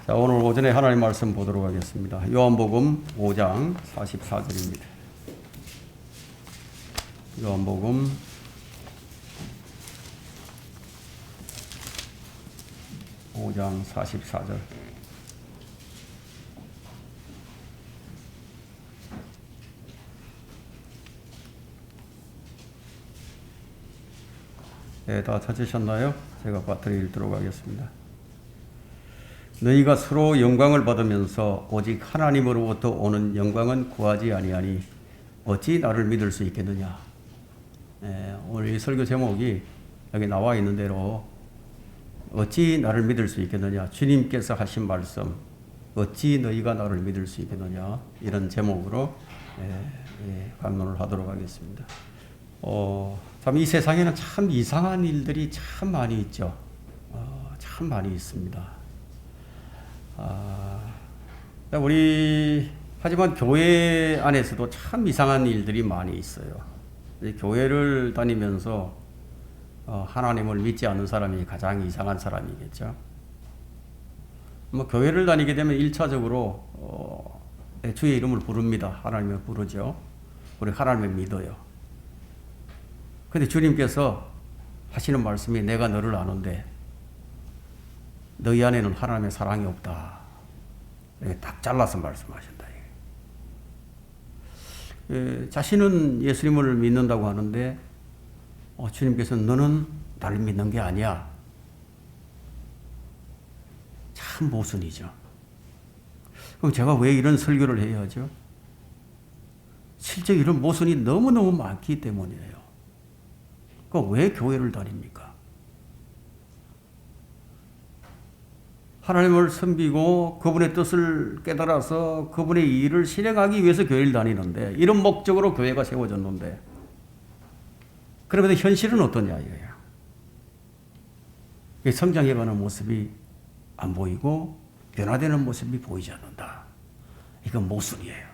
자, 오늘 오전에 하나님 말씀 보도록 하겠습니다. 요한복음 5장 44절입니다. 요한복음 5장 44절. 네, 다 찾으셨나요? 제가 빠뜨려 읽도록 하겠습니다. 너희가 서로 영광을 받으면서 오직 하나님으로부터 오는 영광은 구하지 아니하니 어찌 나를 믿을 수 있겠느냐. 오늘 이 설교 제목이 여기 나와 있는 대로 어찌 나를 믿을 수 있겠느냐. 주님께서 하신 말씀 어찌 너희가 나를 믿을 수 있겠느냐. 이런 제목으로 강론을 하도록 하겠습니다. 참 이 세상에는 참 이상한 일들이 참 많이 있죠. 참 많이 있습니다. 하지만 교회 안에서도 참 이상한 일들이 많이 있어요. 교회를 다니면서 하나님을 믿지 않는 사람이 가장 이상한 사람이겠죠. 교회를 다니게 되면 1차적으로 주의 이름을 부릅니다. 하나님을 부르죠. 우리 하나님을 믿어요. 근데 주님께서 하시는 말씀이 내가 너를 아는데 너희 안에는 하나님의 사랑이 없다. 이렇게 딱 잘라서 말씀하신다. 자신은 예수님을 믿는다고 하는데 주님께서는 너는 나를 믿는 게 아니야. 참 모순이죠. 그럼 제가 왜 이런 설교를 해야 하죠? 실제 이런 모순이 너무너무 많기 때문이에요. 그럼 왜 교회를 다닙니까? 하나님을 섬기고 그분의 뜻을 깨달아서 그분의 일을 실행하기 위해서 교회를 다니는데 이런 목적으로 교회가 세워졌는데 그러면 현실은 어떠냐 이거예요. 성장해가는 모습이 안 보이고 변화되는 모습이 보이지 않는다. 이건 모순이에요.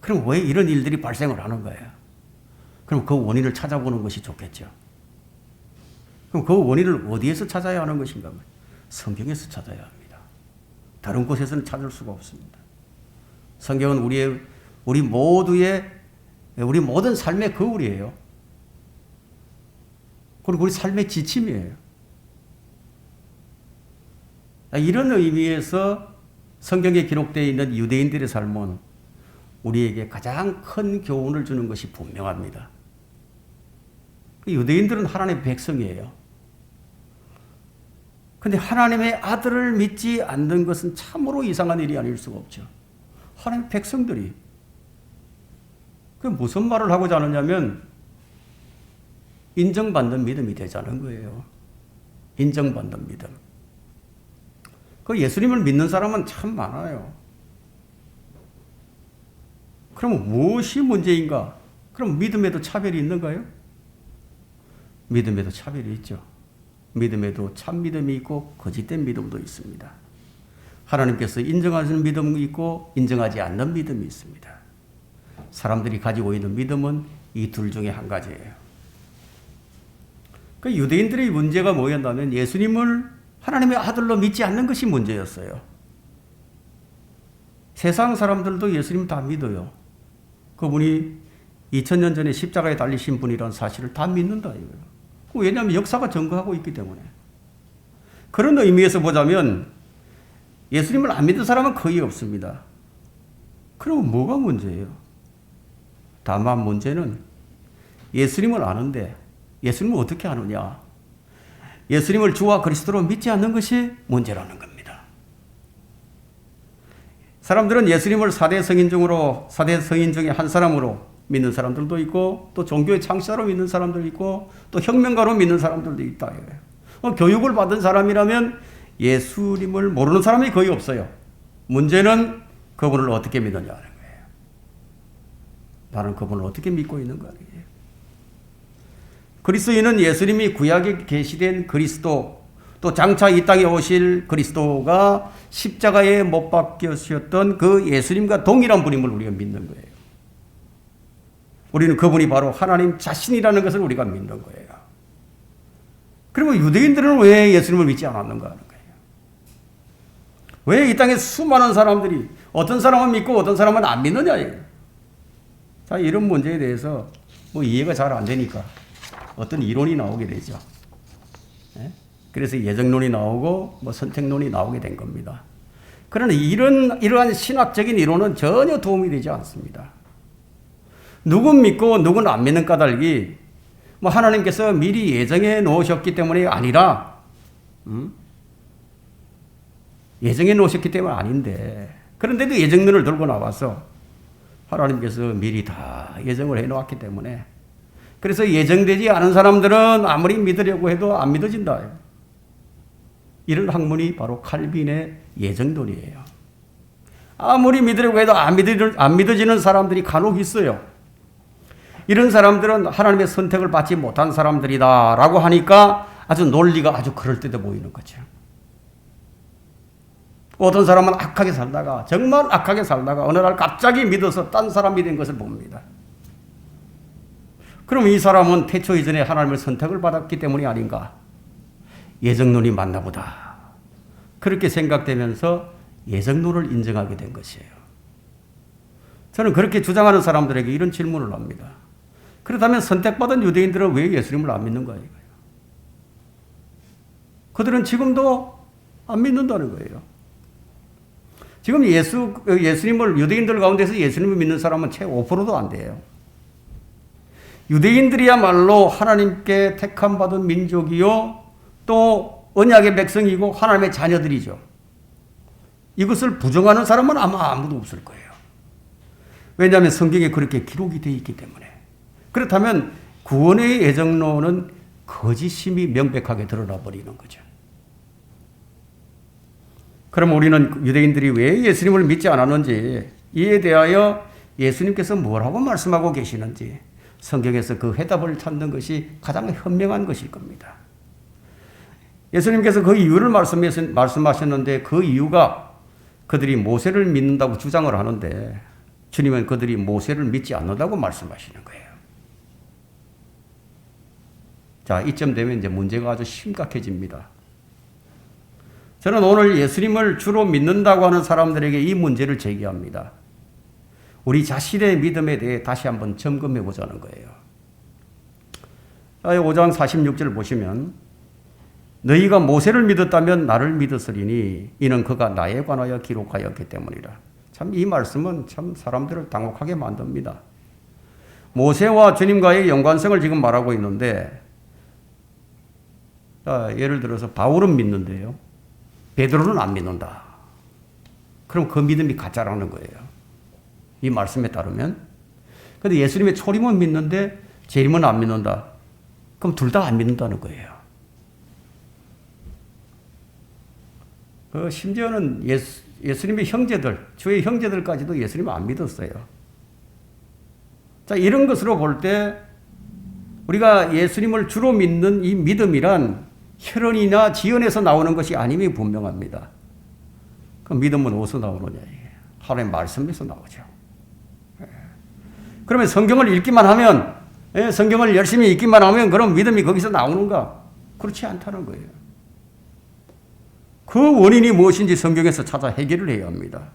그럼 왜 이런 일들이 발생을 하는 거예요? 그럼 그 원인을 찾아보는 것이 좋겠죠. 그럼 그 원인을 어디에서 찾아야 하는 것인가? 성경에서 찾아야 합니다. 다른 곳에서는 찾을 수가 없습니다. 성경은 우리 모든 삶의 거울이에요. 그리고 우리 삶의 지침이에요. 이런 의미에서 성경에 기록되어 있는 유대인들의 삶은 우리에게 가장 큰 교훈을 주는 것이 분명합니다. 유대인들은 하나님의 백성이에요. 근데 하나님의 아들을 믿지 않는 것은 참으로 이상한 일이 아닐 수가 없죠. 하나님의 백성들이. 그 무슨 말을 하고자 하느냐면 인정받는 믿음이 되자는 거예요. 인정받는 믿음. 그 예수님을 믿는 사람은 참 많아요. 그럼 무엇이 문제인가? 그럼 믿음에도 차별이 있는가요? 믿음에도 차별이 있죠. 믿음에도 참 믿음이 있고 거짓된 믿음도 있습니다. 하나님께서 인정하시는 믿음이 있고 인정하지 않는 믿음이 있습니다. 사람들이 가지고 있는 믿음은 이 둘 중에 한 가지예요. 그 유대인들의 문제가 뭐였냐면 예수님을 하나님의 아들로 믿지 않는 것이 문제였어요. 세상 사람들도 예수님 다 믿어요. 그분이 2000년 전에 십자가에 달리신 분이라는 사실을 다 믿는다 이거예요. 왜냐하면 역사가 증거하고 있기 때문에. 그런 의미에서 보자면 예수님을 안 믿는 사람은 거의 없습니다. 그러면 뭐가 문제예요? 다만 문제는 예수님을 아는데 예수님을 어떻게 아느냐? 예수님을 주와 그리스도로 믿지 않는 것이 문제라는 겁니다. 사람들은 예수님을 4대 성인 중에 한 사람으로 믿는 사람들도 있고 또 종교의 창시자로 믿는 사람들도 있고 또 혁명가로 믿는 사람들도 있다. 교육을 받은 사람이라면 예수님을 모르는 사람이 거의 없어요. 문제는 그분을 어떻게 믿느냐 하는 거예요. 나는 그분을 어떻게 믿고 있는가 하는 거예요. 그리스도인은 예수님이 구약에 계시된 그리스도 또 장차 이 땅에 오실 그리스도가 십자가에 못 박히셨던 그 예수님과 동일한 분임을 우리가 믿는 거예요. 우리는 그분이 바로 하나님 자신이라는 것을 우리가 믿는 거예요. 그러면 유대인들은 왜 예수님을 믿지 않았는가 하는 거예요. 왜 이 땅에 수많은 사람들이 어떤 사람은 믿고 어떤 사람은 안 믿느냐. 자, 이런 문제에 대해서 뭐 이해가 잘 안 되니까 어떤 이론이 나오게 되죠. 그래서 예정론이 나오고 뭐 선택론이 나오게 된 겁니다. 그러나 이러한 신학적인 이론은 전혀 도움이 되지 않습니다. 누군 믿고 누군 안 믿는 까닭이 뭐 하나님께서 미리 예정해 놓으셨기 때문이 아니라 예정해 놓으셨기 때문은 아닌데 그런데도 예정론을 들고 나와서 하나님께서 미리 다 예정을 해 놓았기 때문에 그래서 예정되지 않은 사람들은 아무리 믿으려고 해도 안 믿어진다. 이런 학문이 바로 칼빈의 예정론이에요. 아무리 믿으려고 해도 안 믿어지는 사람들이 간혹 있어요. 이런 사람들은 하나님의 선택을 받지 못한 사람들이다라고 하니까 아주 논리가 아주 그럴듯해 보이는 거죠. 어떤 사람은 악하게 살다가 정말 악하게 살다가 어느 날 갑자기 믿어서 딴 사람이 된 것을 봅니다. 그럼 이 사람은 태초 이전에 하나님의 선택을 받았기 때문이 아닌가? 예정론이 맞나 보다. 그렇게 생각되면서 예정론을 인정하게 된 것이에요. 저는 그렇게 주장하는 사람들에게 이런 질문을 합니다. 그렇다면 선택받은 유대인들은 왜 예수님을 안 믿는 거예요? 그들은 지금도 안 믿는다는 거예요. 지금 예수님을 유대인들 가운데서 예수님을 믿는 사람은 채 5%도 안 돼요. 유대인들이야말로 하나님께 택함받은 민족이요 또 언약의 백성이고 하나님의 자녀들이죠. 이것을 부정하는 사람은 아마 아무도 없을 거예요. 왜냐하면 성경에 그렇게 기록이 되어 있기 때문에. 그렇다면 구원의 예정론은 거짓임이 명백하게 드러나 버리는 거죠. 그럼 우리는 유대인들이 왜 예수님을 믿지 않았는지 이에 대하여 예수님께서 뭐라고 말씀하고 계시는지 성경에서 그 해답을 찾는 것이 가장 현명한 것일 겁니다. 예수님께서 그 이유를 말씀하셨는데 그 이유가 그들이 모세를 믿는다고 주장을 하는데 주님은 그들이 모세를 믿지 않는다고 말씀하시는 거예요. 자, 이쯤 되면 이제 문제가 아주 심각해집니다. 저는 오늘 예수님을 주로 믿는다고 하는 사람들에게 이 문제를 제기합니다. 우리 자신의 믿음에 대해 다시 한번 점검해 보자는 거예요. 5장 46절 보시면 너희가 모세를 믿었다면 나를 믿었으리니 이는 그가 나에 관하여 기록하였기 때문이라. 참 이 말씀은 참 사람들을 당혹하게 만듭니다. 모세와 주님과의 연관성을 지금 말하고 있는데 예를 들어서 바울은 믿는데요. 베드로는 안 믿는다. 그럼 그 믿음이 가짜라는 거예요. 이 말씀에 따르면. 그런데 예수님의 초림은 믿는데 재림은 안 믿는다. 그럼 둘 다 안 믿는다는 거예요. 심지어는 예수님의 형제들, 주의 형제들까지도 예수님을 안 믿었어요. 자, 이런 것으로 볼 때 우리가 예수님을 주로 믿는 이 믿음이란 혈연이나 지연에서 나오는 것이 아님이 분명합니다. 그 믿음은 어디서 나오느냐? 하나님의 말씀에서 나오죠. 그러면 성경을 읽기만 하면, 성경을 열심히 읽기만 하면 그럼 믿음이 거기서 나오는가? 그렇지 않다는 거예요. 그 원인이 무엇인지 성경에서 찾아 해결을 해야 합니다.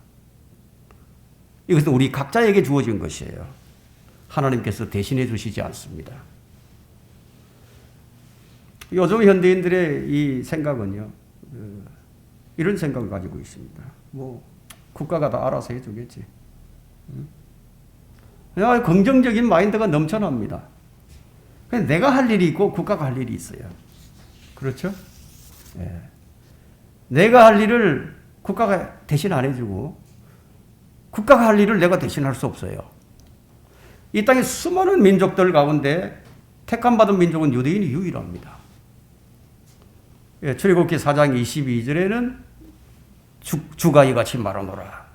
이것은 우리 각자에게 주어진 것이에요. 하나님께서 대신해 주시지 않습니다. 요즘 현대인들의 이 생각은요, 이런 생각을 가지고 있습니다. 뭐, 국가가 다 알아서 해주겠지. 긍정적인 마인드가 넘쳐납니다. 내가 할 일이 있고 국가가 할 일이 있어요. 그렇죠? 예. 내가 할 일을 국가가 대신 안 해주고 국가가 할 일을 내가 대신할 수 없어요. 이 땅의 수많은 민족들 가운데 택함받은 민족은 유대인이 유일합니다. 예, 출애굽기 4장 22절에는 주가 이같이 말하노라.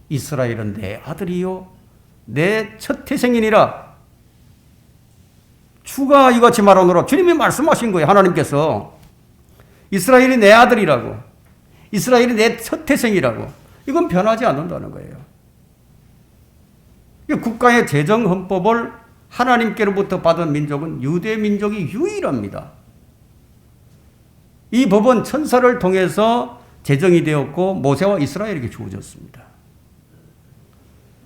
이스라엘은 내 아들이요 내 첫 태생이니라. 주가 이같이 말하노라. 주님이 말씀하신 거예요. 하나님께서. 이스라엘이 내 아들이라고. 이스라엘이 내 첫 태생이라고. 이건 변하지 않는다는 거예요. 국가의 재정 헌법을 하나님께로부터 받은 민족은 유대 민족이 유일합니다. 이 법은 천사를 통해서 제정이 되었고 모세와 이스라엘에게 주어졌습니다.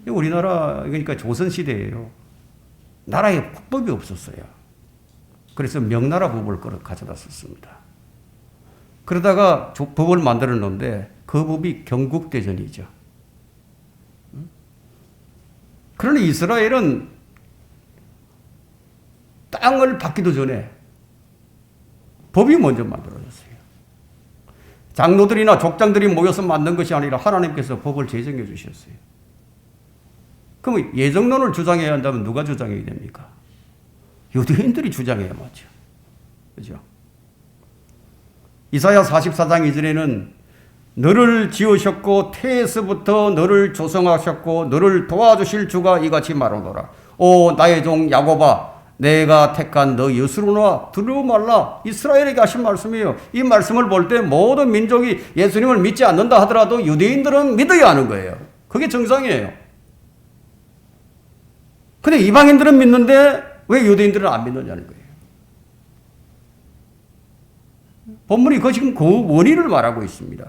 우리나라 그러니까 조선시대예요. 나라에 국법이 없었어요. 그래서 명나라 법을 가져다 썼습니다. 그러다가 법을 만들어 놓는데 그 법이 경국대전이죠. 그러나 이스라엘은 땅을 받기도 전에 법이 먼저 만들어졌어요. 장로들이나 족장들이 모여서 만든 것이 아니라 하나님께서 법을 제정해 주셨어요. 그럼 예정론을 주장해야 한다면 누가 주장해야 됩니까? 유대인들이 주장해야 맞죠. 그죠? 이사야 44장 2절에는 너를 지으셨고 태에서부터 너를 조성하셨고 너를 도와주실 주가 이같이 말하노라. 오 나의 종 야곱아 내가 택한 너 여수로나 두려워 말라. 이스라엘에게 하신 말씀이에요. 이 말씀을 볼 때 모든 민족이 예수님을 믿지 않는다 하더라도 유대인들은 믿어야 하는 거예요. 그게 정상이에요. 근데 이방인들은 믿는데 왜 유대인들은 안 믿느냐는 거예요. 본문이 지금 그 원인을 말하고 있습니다.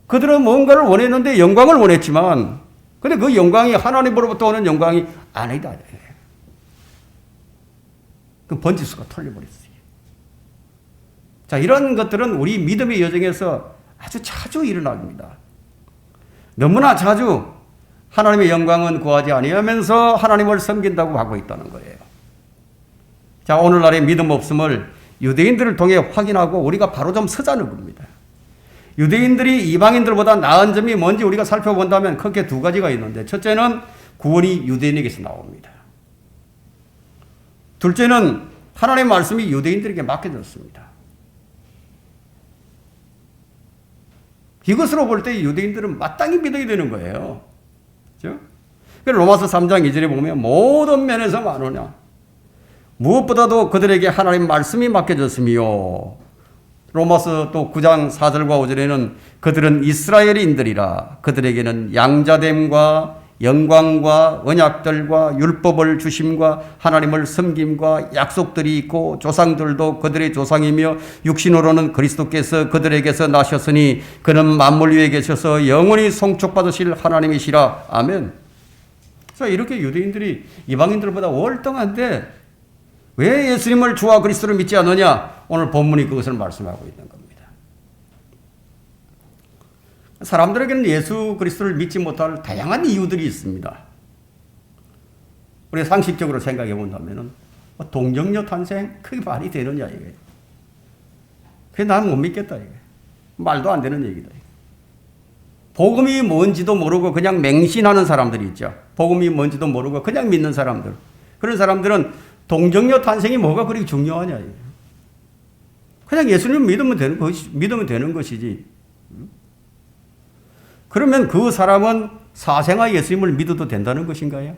그들은 뭔가를 원했는데 영광을 원했지만 근데 그 영광이 하나님으로부터 오는 영광이 아니다. 그 번지수가 털려버렸어요. 자, 이런 것들은 우리 믿음의 여정에서 아주 자주 일어납니다. 너무나 자주 하나님의 영광은 구하지 아니하면서 하나님을 섬긴다고 하고 있다는 거예요. 자, 오늘날의 믿음 없음을 유대인들을 통해 확인하고 우리가 바로 좀 서자는 겁니다. 유대인들이 이방인들보다 나은 점이 뭔지 우리가 살펴본다면 크게 두 가지가 있는데 첫째는 구원이 유대인에게서 나옵니다. 둘째는 하나님의 말씀이 유대인들에게 맡겨졌습니다. 이것으로 볼 때 유대인들은 마땅히 믿어야 되는 거예요. 그렇죠? 로마서 3장 2절에 보면 모든 면에서 많으냐 무엇보다도 그들에게 하나님 말씀이 맡겨졌으며 로마서 또 9장 4절과 5절에는 그들은 이스라엘인들이라 그들에게는 양자됨과 영광과 언약들과 율법을 주심과 하나님을 섬김과 약속들이 있고 조상들도 그들의 조상이며 육신으로는 그리스도께서 그들에게서 나셨으니 그는 만물 위에 계셔서 영원히 송축받으실 하나님이시라. 아멘. 자, 이렇게 유대인들이 이방인들보다 월등한데 왜 예수님을 주와 그리스도를 믿지 않느냐? 오늘 본문이 그것을 말씀하고 있는 겁니다. 사람들에게는 예수 그리스도를 믿지 못할 다양한 이유들이 있습니다. 우리가 상식적으로 생각해 본다면 동정녀 탄생 그게 말이 되느냐 이게. 그게 난 못 믿겠다 이게. 말도 안 되는 얘기다. 이게. 복음이 뭔지도 모르고 그냥 맹신하는 사람들이 있죠. 복음이 뭔지도 모르고 그냥 믿는 사람들. 그런 사람들은 동정녀 탄생이 뭐가 그렇게 중요하냐 이게. 그냥 예수님 믿으면 되는 것이지. 그러면 그 사람은 사생아 예수님을 믿어도 된다는 것인가요?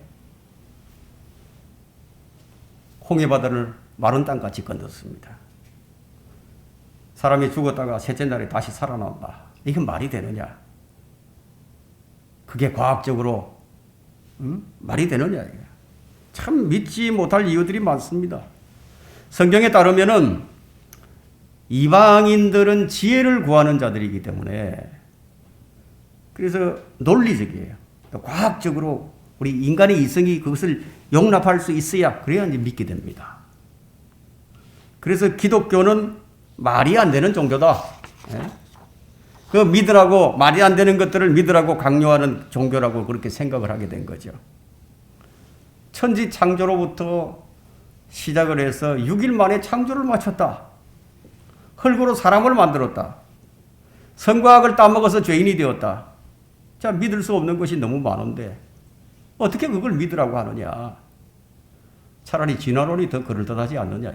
홍해바다를 마른 땅같이 건넜습니다. 사람이 죽었다가 셋째 날에 다시 살아난다. 이건 말이 되느냐? 그게 과학적으로 말이 되느냐? 참 믿지 못할 이유들이 많습니다. 성경에 따르면은 이방인들은 지혜를 구하는 자들이기 때문에 그래서 논리적이에요. 과학적으로 우리 인간의 이성이 그것을 용납할 수 있어야 그래야 이제 믿게 됩니다. 그래서 기독교는 말이 안 되는 종교다. 그 믿으라고 말이 안 되는 것들을 믿으라고 강요하는 종교라고 그렇게 생각을 하게 된 거죠. 천지 창조로부터 시작을 해서 6일 만에 창조를 마쳤다. 흙으로 사람을 만들었다. 성과학을 따먹어서 죄인이 되었다. 자, 믿을 수 없는 것이 너무 많은데 어떻게 그걸 믿으라고 하느냐. 차라리 진화론이 더 그럴듯하지 않느냐.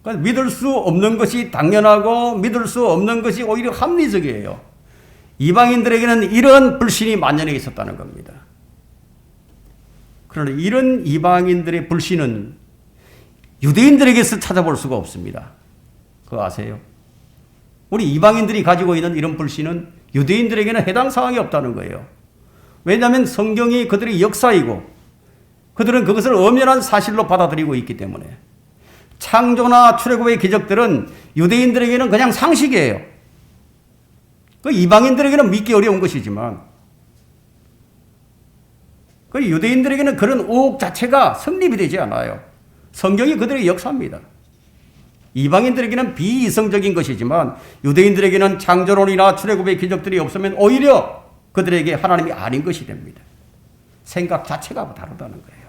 그러니까 믿을 수 없는 것이 당연하고 믿을 수 없는 것이 오히려 합리적이에요. 이방인들에게는 이런 불신이 만연해 있었다는 겁니다. 그러나 이런 이방인들의 불신은 유대인들에게서 찾아볼 수가 없습니다. 그거 아세요? 우리 이방인들이 가지고 있는 이런 불신은 유대인들에게는 해당 사항이 없다는 거예요. 왜냐하면 성경이 그들의 역사이고 그들은 그것을 엄연한 사실로 받아들이고 있기 때문에 창조나 출애굽의 기적들은 유대인들에게는 그냥 상식이에요. 그 이방인들에게는 믿기 어려운 것이지만 그 유대인들에게는 그런 의혹 자체가 성립이 되지 않아요. 성경이 그들의 역사입니다. 이방인들에게는 비이성적인 것이지만 유대인들에게는 창조론이나 출애굽의 기적들이 없으면 오히려 그들에게 하나님이 아닌 것이 됩니다. 생각 자체가 다르다는 거예요.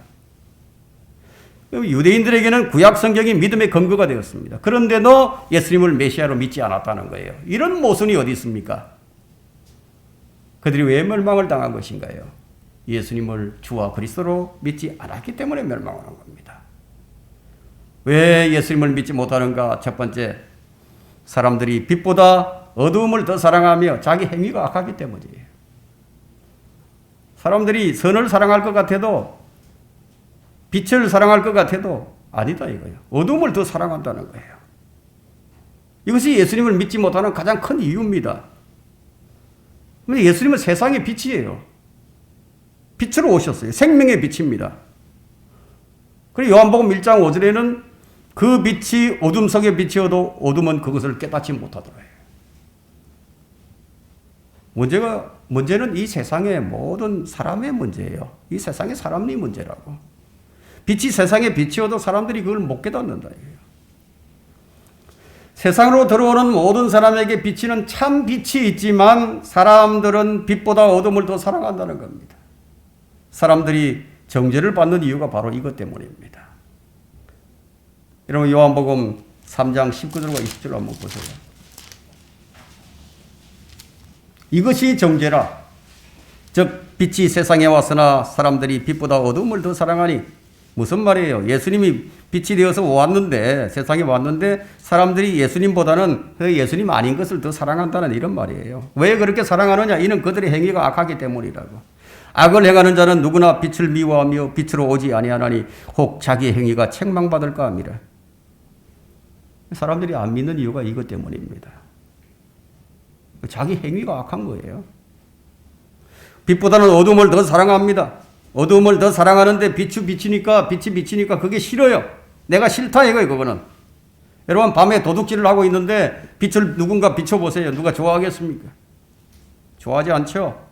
유대인들에게는 구약 성경이 믿음의 근거가 되었습니다. 그런데도 예수님을 메시아로 믿지 않았다는 거예요. 이런 모순이 어디 있습니까? 그들이 왜 멸망을 당한 것인가요? 예수님을 주와 그리스도로 믿지 않았기 때문에 멸망하는 겁니다. 왜 예수님을 믿지 못하는가? 첫 번째, 사람들이 빛보다 어두움을 더 사랑하며 자기 행위가 악하기 때문이에요. 사람들이 선을 사랑할 것 같아도, 빛을 사랑할 것 같아도 아니다 이거예요. 어두움을 더 사랑한다는 거예요. 이것이 예수님을 믿지 못하는 가장 큰 이유입니다. 예수님은 세상의 빛이에요. 빛으로 오셨어요. 생명의 빛입니다. 그리고 요한복음 1장 5절에는 그 빛이 어둠 속의 빛이어도 어둠은 그것을 깨닫지 못하더라. 문제는 이 세상의 모든 사람의 문제예요. 이 세상의 사람의 문제라고. 빛이 세상의 빛이어도 사람들이 그걸 못 깨닫는다. 세상으로 들어오는 모든 사람에게 비치는 참 빛이 있지만 사람들은 빛보다 어둠을 더 사랑한다는 겁니다. 사람들이 정죄를 받는 이유가 바로 이것 때문입니다. 여러분 요한복음 3장 19절과 20절 한번 보세요. 이것이 정죄라. 즉 빛이 세상에 왔으나 사람들이 빛보다 어둠을 더 사랑하니. 무슨 말이에요? 예수님이 빛이 되어서 왔는데, 세상에 왔는데 사람들이 예수님보다는 예수님 아닌 것을 더 사랑한다는 이런 말이에요. 왜 그렇게 사랑하느냐? 이는 그들의 행위가 악하기 때문이라고. 악을 행하는 자는 누구나 빛을 미워하며 빛으로 오지 아니하나니 혹 자기 행위가 책망받을까 함이라. 사람들이 안 믿는 이유가 이것 때문입니다. 자기 행위가 악한 거예요. 빛보다는 어둠을 더 사랑합니다. 어둠을 더 사랑하는데 빛이 비치니까 그게 싫어요. 내가 싫다 이거예요, 그거는. 여러분 밤에 도둑질을 하고 있는데 빛을 누군가 비춰보세요. 누가 좋아하겠습니까? 좋아하지 않죠.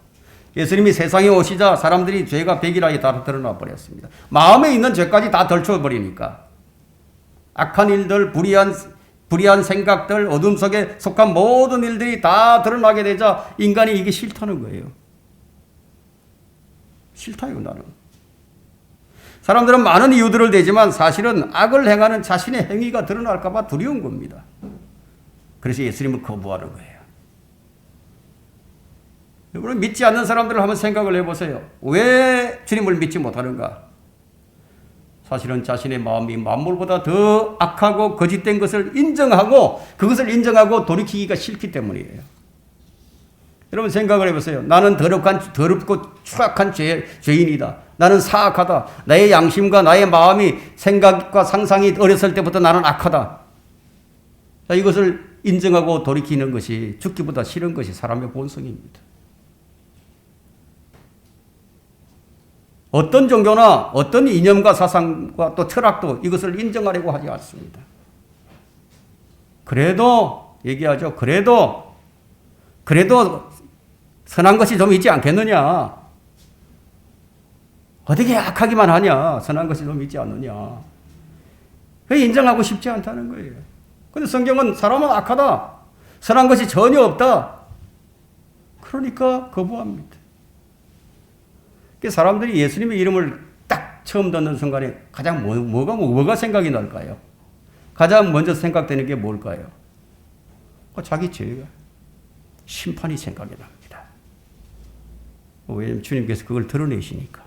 예수님이 세상에 오시자 사람들이 죄가 백일하게 다 드러나 버렸습니다. 마음에 있는 죄까지 다 덜쳐버리니까. 악한 일들, 불의한 생각들, 어둠 속에 속한 모든 일들이 다 드러나게 되자 인간이 이게 싫다는 거예요. 싫다 이거 나는. 사람들은 많은 이유들을 대지만 사실은 악을 행하는 자신의 행위가 드러날까 봐 두려운 겁니다. 그래서 예수님을 거부하는 거예요. 여러분 믿지 않는 사람들을 한번 생각을 해보세요. 왜 주님을 믿지 못하는가? 사실은 자신의 마음이 만물보다 더 악하고 거짓된 것을 인정하고 그것을 인정하고 돌이키기가 싫기 때문이에요. 여러분 생각을 해보세요. 나는 더럽고 추악한 죄인이다. 나는 사악하다. 나의 양심과 나의 마음이 생각과 상상이 어렸을 때부터 나는 악하다. 자, 이것을 인정하고 돌이키는 것이 죽기보다 싫은 것이 사람의 본성입니다. 어떤 종교나 어떤 이념과 사상과 또 철학도 이것을 인정하려고 하지 않습니다. 그래도 얘기하죠. 그래도 선한 것이 좀 있지 않겠느냐. 어떻게 악하기만 하냐. 선한 것이 좀 있지 않느냐. 그게 인정하고 싶지 않다는 거예요. 근데 성경은 사람은 악하다. 선한 것이 전혀 없다. 그러니까 거부합니다. 사람들이 예수님의 이름을 딱 처음 듣는 순간에 가장 뭐가 생각이 날까요? 가장 먼저 생각되는 게 뭘까요? 자기 죄가, 심판이 생각이 납니다. 왜냐하면 주님께서 그걸 드러내시니까.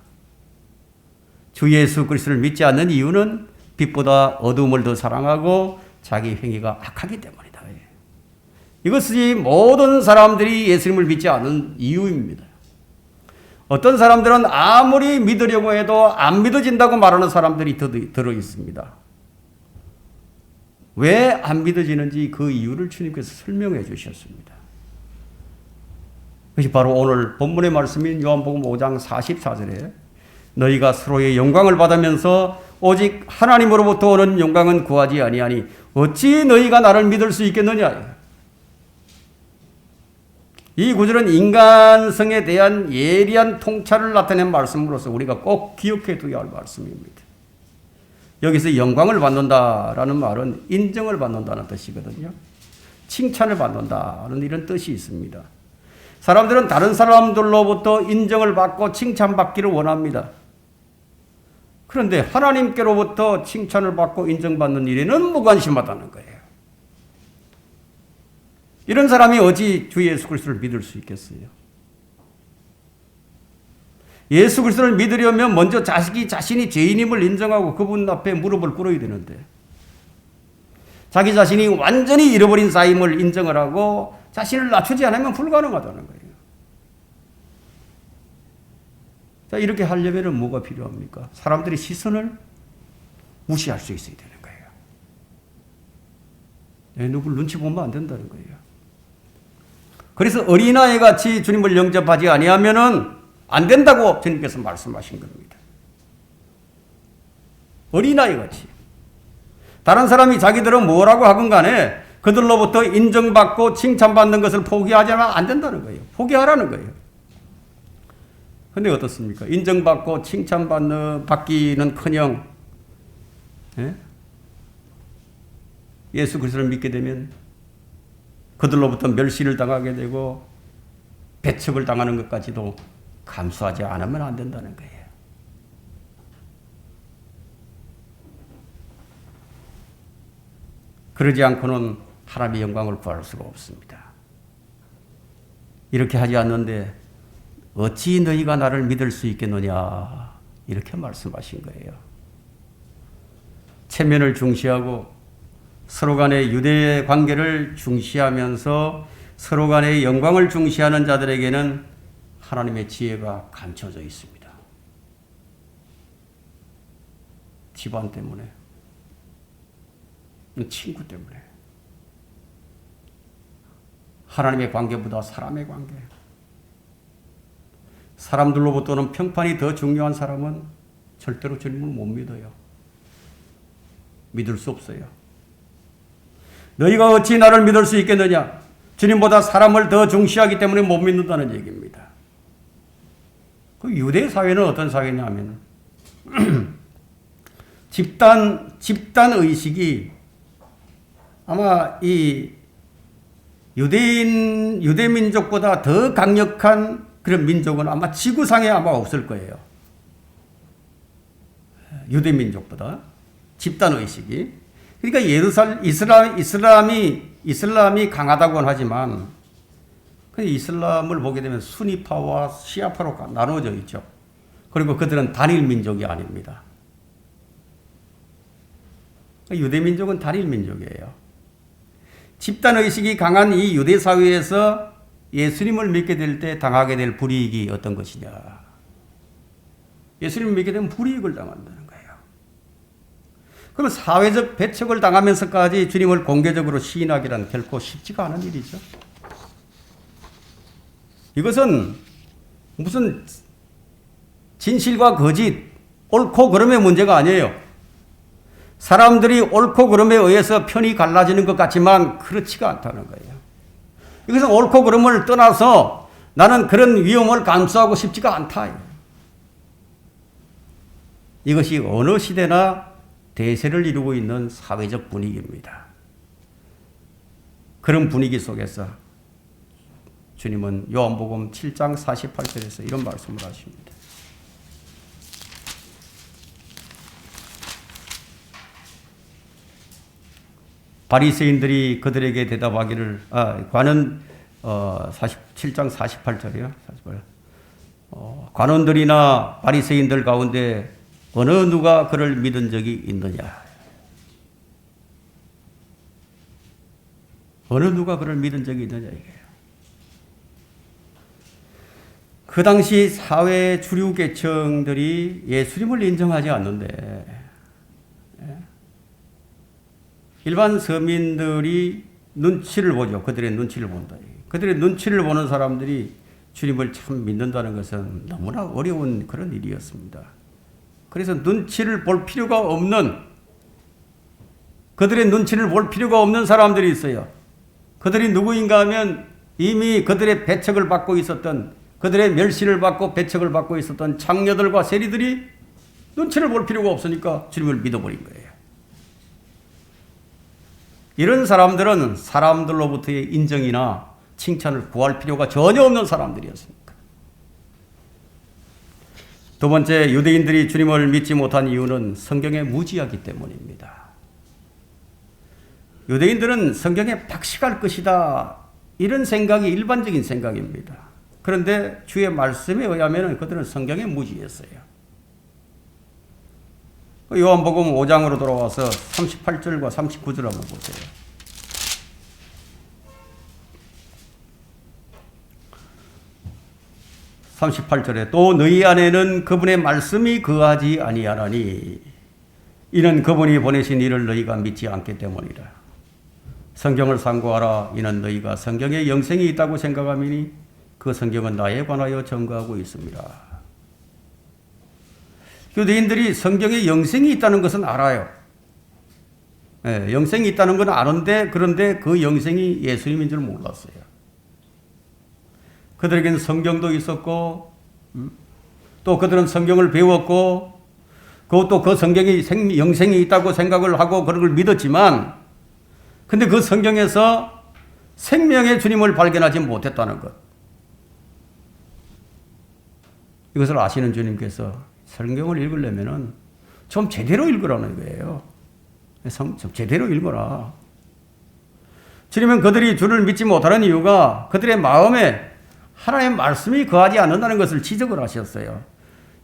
주 예수 그리스도를 믿지 않는 이유는 빛보다 어두움을 더 사랑하고 자기 행위가 악하기 때문이다. 이것이 모든 사람들이 예수님을 믿지 않는 이유입니다. 어떤 사람들은 아무리 믿으려고 해도 안 믿어진다고 말하는 사람들이 들어 있습니다. 왜 안 믿어지는지 그 이유를 주님께서 설명해 주셨습니다. 그것이 바로 오늘 본문의 말씀인 요한복음 5장 44절에 너희가 서로의 영광을 받으면서 오직 하나님으로부터 오는 영광은 구하지 아니하니 어찌 너희가 나를 믿을 수 있겠느냐. 이 구절은 인간성에 대한 예리한 통찰을 나타낸 말씀으로서 우리가 꼭 기억해 두어야 할 말씀입니다. 여기서 영광을 받는다라는 말은 인정을 받는다는 뜻이거든요. 칭찬을 받는다는 이런 뜻이 있습니다. 사람들은 다른 사람들로부터 인정을 받고 칭찬받기를 원합니다. 그런데 하나님께로부터 칭찬을 받고 인정받는 일에는 무관심하다는 거예요. 이런 사람이 어찌 주 예수 그리스도를 믿을 수 있겠어요? 예수 그리스도를 믿으려면 먼저 자신이 죄인임을 인정하고 그분 앞에 무릎을 꿇어야 되는데, 자기 자신이 완전히 잃어버린 자임을 인정을 하고 자신을 낮추지 않으면 불가능하다는 거예요. 자, 이렇게 하려면 뭐가 필요합니까? 사람들의 시선을 무시할 수 있어야 되는 거예요. 누굴 눈치 보면 안 된다는 거예요. 그래서 어린아이 같이 주님을 영접하지 아니하면은 안 된다고 주님께서 말씀하신 겁니다. 어린아이 같이. 다른 사람이 자기들은 뭐라고 하건 간에 그들로부터 인정받고 칭찬받는 것을 포기하지 않으면 안 된다는 거예요. 포기하라는 거예요. 근데 어떻습니까? 인정받고 받기는커녕 예수 그리스도를 믿게 되면 그들로부터 멸시를 당하게 되고 배척을 당하는 것까지도 감수하지 않으면 안 된다는 거예요. 그러지 않고는 하나님의 영광을 구할 수가 없습니다. 이렇게 하지 않는데 어찌 너희가 나를 믿을 수 있겠느냐, 이렇게 말씀하신 거예요. 체면을 중시하고 서로 간의 유대 관계를 중시하면서 서로 간의 영광을 중시하는 자들에게는 하나님의 지혜가 감춰져 있습니다. 집안 때문에, 친구 때문에, 하나님의 관계보다 사람의 관계, 사람들로부터는 평판이 더 중요한 사람은 절대로 주님을 못 믿어요. 믿을 수 없어요. 너희가 어찌 나를 믿을 수 있겠느냐? 주님보다 사람을 더 중시하기 때문에 못 믿는다는 얘기입니다. 그 유대 사회는 어떤 사회냐면 집단 의식이 아마 이 유대 민족보다 더 강력한 그런 민족은 아마 지구상에 아마 없을 거예요. 유대 민족보다 집단 의식이. 그러니까 이슬람이 강하다고는 하지만 그 이슬람을 보게 되면 수니파와 시아파로 나누어져 있죠. 그리고 그들은 단일 민족이 아닙니다. 유대 민족은 단일 민족이에요. 집단 의식이 강한 이 유대 사회에서 예수님을 믿게 될 때 당하게 될 불이익이 어떤 것이냐? 예수님을 믿게 되면 불이익을 당한다는 거예요. 그럼 사회적 배척을 당하면서까지 주님을 공개적으로 시인하기란 결코 쉽지가 않은 일이죠. 이것은 무슨 진실과 거짓, 옳고 그름의 문제가 아니에요. 사람들이 옳고 그름에 의해서 편이 갈라지는 것 같지만 그렇지가 않다는 거예요. 이것은 옳고 그름을 떠나서 나는 그런 위험을 감수하고 싶지가 않다. 이것이 어느 시대나 대세를 이루고 있는 사회적 분위기입니다. 그런 분위기 속에서 주님은 요한복음 7장 48절에서 이런 말씀을 하십니다. 바리새인들이 그들에게 대답하기를, 관은 7장 48절이요. 관원들이나 바리새인들 가운데 어느 누가 그를 믿은 적이 있느냐? 어느 누가 그를 믿은 적이 있느냐 이게요. 그 당시 사회 주류 계층들이 예수님을 인정하지 않는데 일반 서민들이 눈치를 보죠. 그들의 눈치를 본다. 그들의 눈치를 보는 사람들이 주님을 참 믿는다는 것은 너무나 어려운 그런 일이었습니다. 그래서 눈치를 볼 필요가 없는, 그들의 눈치를 볼 필요가 없는 사람들이 있어요. 그들이 누구인가 하면 이미 그들의 배척을 받고 있었던, 그들의 멸시를 받고 배척을 받고 있었던 장녀들과 세리들이 눈치를 볼 필요가 없으니까 주님을 믿어버린 거예요. 이런 사람들은 사람들로부터의 인정이나 칭찬을 구할 필요가 전혀 없는 사람들이었습니다. 두 번째, 유대인들이 주님을 믿지 못한 이유는 성경에 무지하기 때문입니다. 유대인들은 성경에 박식할 것이다, 이런 생각이 일반적인 생각입니다. 그런데 주의 말씀에 의하면 그들은 성경에 무지했어요. 요한복음 5장으로 돌아와서 38절과 39절 한번 보세요. (38절에) 또 너희 안에는 그분의 말씀이 거하지 아니하나니 이는 그분이 보내신 이를 너희가 믿지 않기 때문이라. 성경을 상고하라. 이는 너희가 성경에 영생이 있다고 생각하미니 그 성경은 나에 관하여 증거하고 있습니다. 유대인들이 성경에 영생이 있다는 것은 알아요. 네, 영생이 있다는 건 아는데, 그런데 그 영생이 예수님인 줄 몰랐어요. 그들에게는 성경도 있었고, 또 그들은 성경을 배웠고, 그것도 그 성경에 영생이 있다고 생각을 하고 그런 걸 믿었지만, 근데 그 성경에서 생명의 주님을 발견하지 못했다는 것. 이것을 아시는 주님께서 성경을 읽으려면은 좀 제대로 읽으라는 거예요. 좀 제대로 읽어라. 주님은 그들이 주를 믿지 못하는 이유가 그들의 마음에 하나님의 말씀이 거하지 않는다는 것을 지적을 하셨어요.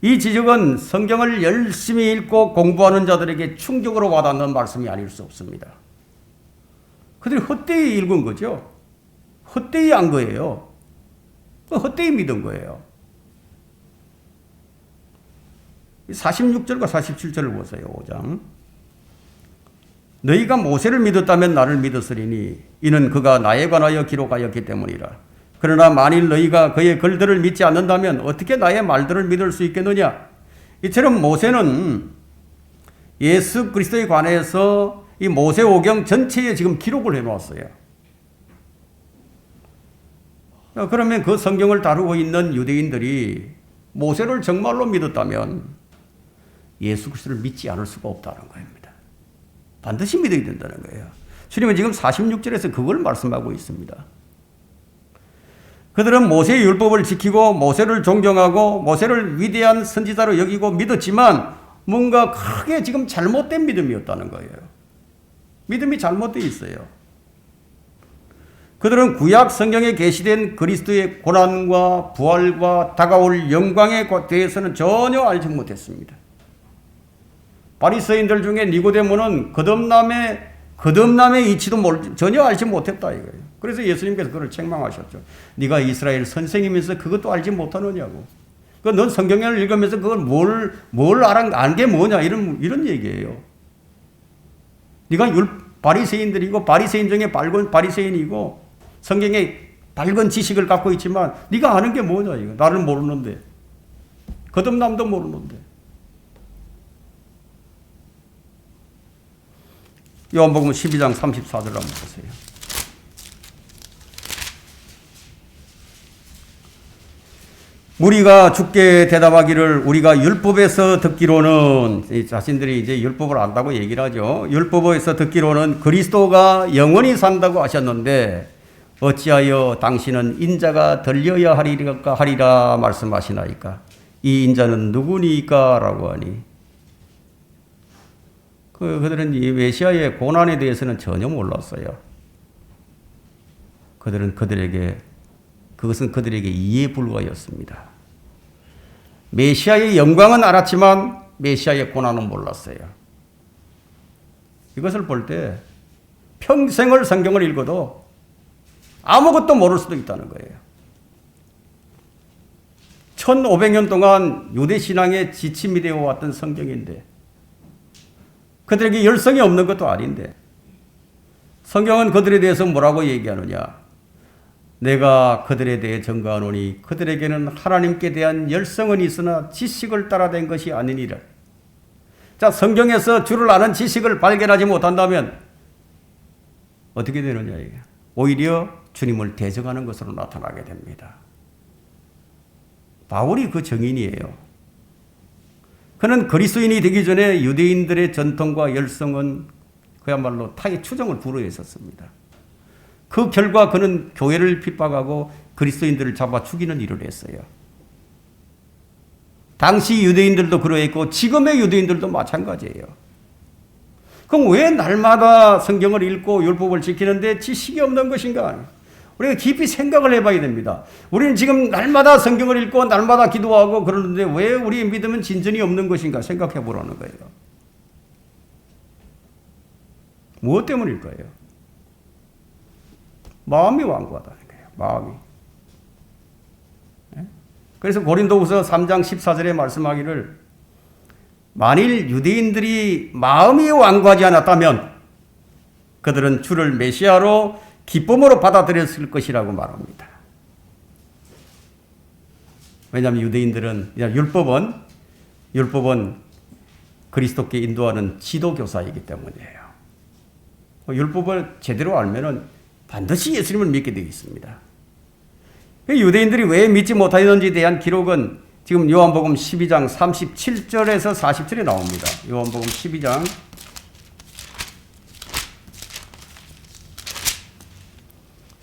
이 지적은 성경을 열심히 읽고 공부하는 자들에게 충격으로 와닿는 말씀이 아닐 수 없습니다. 그들이 헛되이 읽은 거죠. 헛되이 안 거예요. 헛되이 믿은 거예요. 46절과 47절을 보세요. 5장. 너희가 모세를 믿었다면 나를 믿었으리니 이는 그가 나에 관하여 기록하였기 때문이라. 그러나 만일 너희가 그의 글들을 믿지 않는다면 어떻게 나의 말들을 믿을 수 있겠느냐. 이처럼 모세는 예수 그리스도에 관해서 이 모세오경 전체에 지금 기록을 해놓았어요. 그러면 그 성경을 다루고 있는 유대인들이 모세를 정말로 믿었다면 예수 그리스도를 믿지 않을 수가 없다는 겁니다. 반드시 믿어야 된다는 거예요. 주님은 지금 46절에서 그걸 말씀하고 있습니다. 그들은 모세의 율법을 지키고 모세를 존경하고 모세를 위대한 선지자로 여기고 믿었지만 뭔가 크게 지금 잘못된 믿음이었다는 거예요. 믿음이 잘못되어 있어요. 그들은 구약 성경에 계시된 그리스도의 고난과 부활과 다가올 영광에 대해서는 전혀 알지 못했습니다. 바리새인들 중에 니고데모는 거듭남의 이치도 전혀 알지 못했다 이거예요. 그래서 예수님께서 그를 책망하셨죠. 네가 이스라엘 선생이면서 그것도 알지 못하느냐고. 넌 성경을 읽으면서 그걸 뭘 아는 게 뭐냐 이런 얘기예요. 네가 바리새인들이고 바리새인 중에 밝은 바리새인이고 성경에 밝은 지식을 갖고 있지만 네가 아는 게 뭐냐 이거. 나를 모르는데. 거듭남도 모르는데. 요한복음 12장 34절 한번 보세요. 무리가 주께 대답하기를 우리가 율법에서 듣기로는, 자신들이 이제 율법을 안다고 얘기를 하죠. 율법에서 듣기로는 그리스도가 영원히 산다고 하셨는데 어찌하여 당신은 인자가 들려야 하리라 말씀하시나이까. 이 인자는 누구니까? 라고 하니 그들은 이 메시아의 고난에 대해서는 전혀 몰랐어요. 그것은 그들에게 이해 불가였습니다. 메시아의 영광은 알았지만 메시아의 고난은 몰랐어요. 이것을 볼 때 평생을 성경을 읽어도 아무것도 모를 수도 있다는 거예요. 1500년 동안 유대 신앙의 지침이 되어 왔던 성경인데 그들에게 열성이 없는 것도 아닌데 성경은 그들에 대해서 뭐라고 얘기하느냐. 내가 그들에 대해 증거하노니 그들에게는 하나님께 대한 열성은 있으나 지식을 따라 된 것이 아니니라. 자, 성경에서 주를 아는 지식을 발견하지 못한다면 어떻게 되느냐 이게. 오히려 주님을 대적하는 것으로 나타나게 됩니다. 바울이 그 증인이에요. 그는 그리스도인이 되기 전에 유대인들의 전통과 열성은 그야말로 타의 추종을 불허했었습니다. 그 결과 그는 교회를 핍박하고 그리스도인들을 잡아 죽이는 일을 했어요. 당시 유대인들도 그러했고 지금의 유대인들도 마찬가지예요. 그럼 왜 날마다 성경을 읽고 율법을 지키는데 지식이 없는 것인가? 우리가 깊이 생각을 해봐야 됩니다. 우리는 지금 날마다 성경을 읽고 날마다 기도하고 그러는데 왜 우리의 믿음은 진전이 없는 것인가 생각해 보라는 거예요. 무엇 때문일까요? 마음이 완고하다는 거예요. 마음이. 그래서 고린도후서 3장 14절에 말씀하기를 만일 유대인들이 마음이 완고하지 않았다면 그들은 주를 메시아로 기쁨으로 받아들였을 것이라고 말합니다. 왜냐하면 유대인들은 율법은 그리스도께 인도하는 지도교사이기 때문이에요. 율법을 제대로 알면은 반드시 예수님을 믿게 되어 있습니다. 유대인들이 왜 믿지 못하였는지에 대한 기록은 지금 요한복음 12장 37절에서 40절에 나옵니다. 요한복음 12장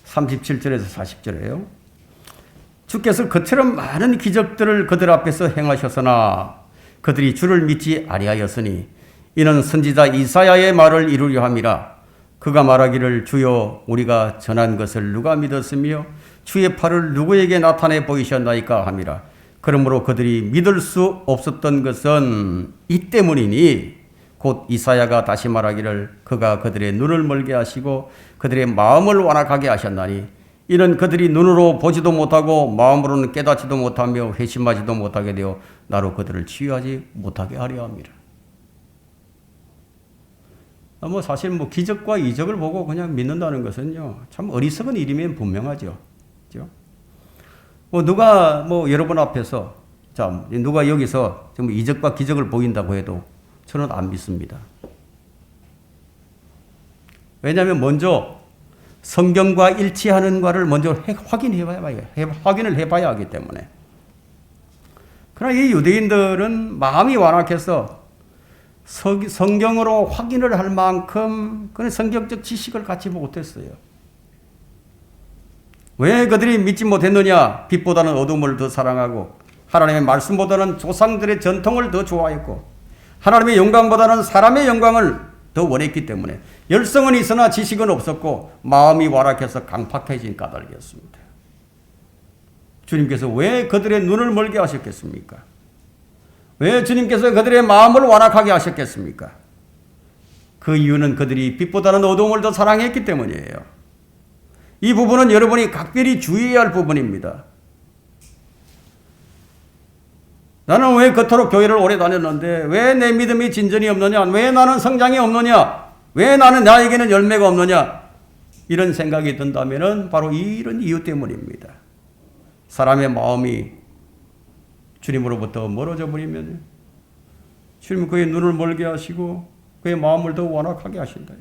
37절에서 40절이에요. 주께서 그처럼 많은 기적들을 그들 앞에서 행하셨으나 그들이 주를 믿지 아니하였으니 이는 선지자 이사야의 말을 이루려 함이라. 그가 말하기를 주여 우리가 전한 것을 누가 믿었으며 주의 팔을 누구에게 나타내 보이셨나이까 함이라. 그러므로 그들이 믿을 수 없었던 것은 이 때문이니 곧 이사야가 다시 말하기를 그가 그들의 눈을 멀게 하시고 그들의 마음을 완악하게 하셨나니 이는 그들이 눈으로 보지도 못하고 마음으로는 깨닫지도 못하며 회심하지도 못하게 되어 나로 그들을 치유하지 못하게 하려 함이라. 사실 기적과 이적을 보고 그냥 믿는다는 것은요, 참 어리석은 일이면 분명하죠. 그죠? 누가 여러분 앞에서, 누가 여기서 좀 이적과 기적을 보인다고 해도 저는 안 믿습니다. 왜냐하면 먼저 성경과 일치하는가를 먼저 확인을 해봐야 하기 때문에. 그러나 이 유대인들은 마음이 완악해서 성경으로 확인을 할 만큼 그런 성경적 지식을 갖지 못했어요. 왜 그들이 믿지 못했느냐? 빛보다는 어둠을 더 사랑하고 하나님의 말씀보다는 조상들의 전통을 더 좋아했고 하나님의 영광보다는 사람의 영광을 더 원했기 때문에 열성은 있으나 지식은 없었고 마음이 완악해서 강팍해진 까닭이었습니다. 주님께서 왜 그들의 눈을 멀게 하셨겠습니까? 왜 주님께서 그들의 마음을 완악하게 하셨겠습니까? 그 이유는 그들이 빛보다는 어둠을 더 사랑했기 때문이에요. 이 부분은 여러분이 각별히 주의해야 할 부분입니다. 나는 왜 그토록 교회를 오래 다녔는데 왜 내 믿음이 진전이 없느냐? 왜 나는 성장이 없느냐? 왜 나에게는 열매가 없느냐? 이런 생각이 든다면 바로 이런 이유 때문입니다. 사람의 마음이 주님으로부터 멀어져 버리면 주님은 그의 눈을 멀게 하시고 그의 마음을 더 완악하게 하신다.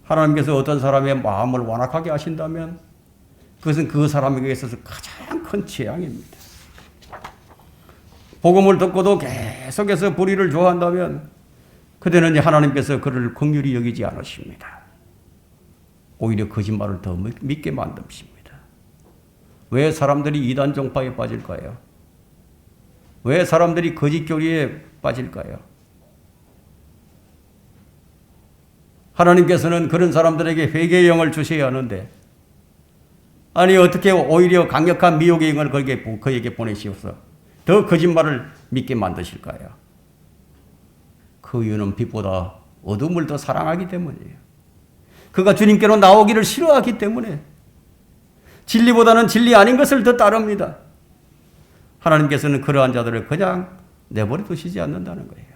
하나님께서 어떤 사람의 마음을 완악하게 하신다면 그것은 그 사람에게 있어서 가장 큰 재앙입니다. 복음을 듣고도 계속해서 불의를 좋아한다면 그때는 하나님께서 그를 긍휼히 여기지 않으십니다. 오히려 거짓말을 더 믿게 만드십니다. 왜 사람들이 이단 종파에 빠질까요? 왜 사람들이 거짓 교리에 빠질까요? 하나님께서는 그런 사람들에게 회개의 영을 주셔야 하는데 아니 어떻게 오히려 강력한 미혹의 영을 그에게 보내시어서 더 거짓말을 믿게 만드실까요? 그 이유는 빛보다 어둠을 더 사랑하기 때문이에요. 그가 주님께로 나오기를 싫어하기 때문에 진리보다는 진리 아닌 것을 더 따릅니다. 하나님께서는 그러한 자들을 그냥 내버려 두시지 않는다는 거예요.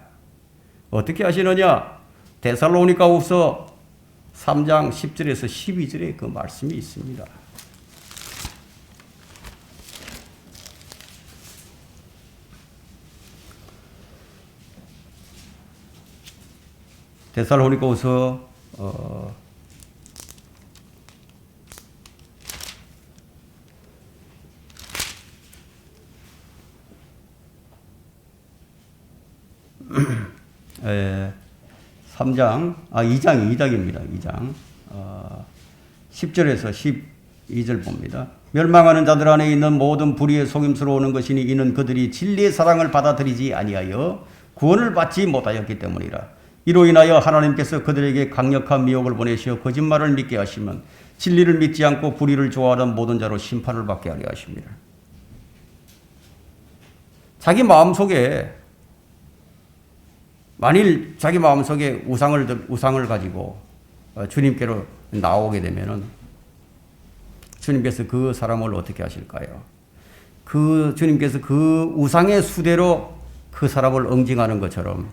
어떻게 하시느냐? 데살로니가후서 3장 10절에서 12절에 그 말씀이 있습니다. 데살로니가후서 2장입니다. 2장 10절에서 12절 봅니다. 멸망하는 자들 안에 있는 모든 불의에 속임수로 오는 것이니 이는 그들이 진리의 사랑을 받아들이지 아니하여 구원을 받지 못하였기 때문이라. 이로 인하여 하나님께서 그들에게 강력한 미혹을 보내시어 거짓말을 믿게 하시면 진리를 믿지 않고 불의를 좋아하는 모든 자로 심판을 받게 하려 하십니다. 자기 마음속에 만일 자기 마음속에 우상을 가지고 주님께로 나오게 되면은 주님께서 그 사람을 어떻게 하실까요? 주님께서 그 우상의 수대로 그 사람을 응징하는 것처럼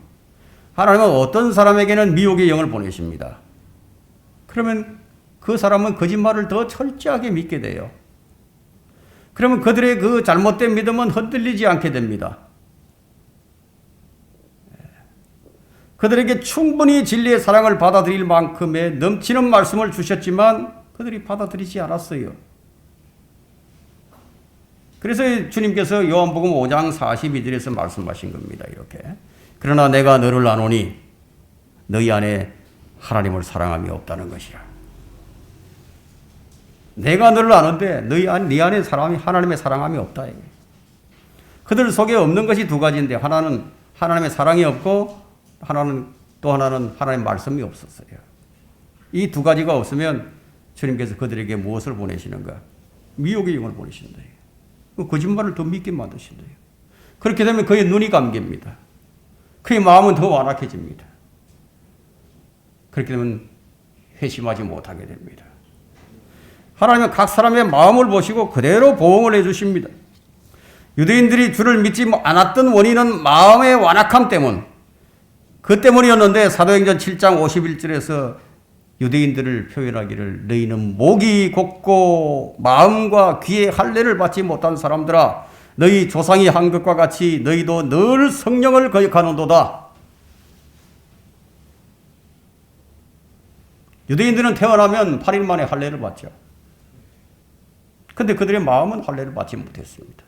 하나님은 어떤 사람에게는 미혹의 영을 보내십니다. 그러면 그 사람은 거짓말을 더 철저하게 믿게 돼요. 그러면 그들의 그 잘못된 믿음은 흔들리지 않게 됩니다. 그들에게 충분히 진리의 사랑을 받아들일 만큼의 넘치는 말씀을 주셨지만 그들이 받아들이지 않았어요. 그래서 주님께서 요한복음 5장 42절에서 말씀하신 겁니다. 이렇게. 그러나 내가 너를 아노니 너희 안에 하나님을 사랑함이 없다는 것이라. 내가 너를 아는데 네 안에 하나님의 사랑함이 없다. 그들 속에 없는 것이 두 가지인데 하나는 하나님의 사랑이 없고 또 하나는 하나님의 말씀이 없었어요. 이 두 가지가 없으면 주님께서 그들에게 무엇을 보내시는가? 미혹의 영을 보내신다. 거짓말을 더 믿게 만드신다. 그렇게 되면 그의 눈이 감깁니다. 그의 마음은 더 완악해집니다. 그렇게 되면 회심하지 못하게 됩니다. 하나님은 각 사람의 마음을 보시고 그대로 보응을 해주십니다. 유대인들이 주를 믿지 않았던 원인은 마음의 완악함 그 때문이었는데 사도행전 7장 51절에서 유대인들을 표현하기를 너희는 목이 곱고 마음과 귀에 할례를 받지 못한 사람들아 너희 조상이 한 것과 같이 너희도 늘 성령을 거역하는도다. 유대인들은 태어나면 8일 만에 할례를 받죠. 그런데 그들의 마음은 할례를 받지 못했습니다.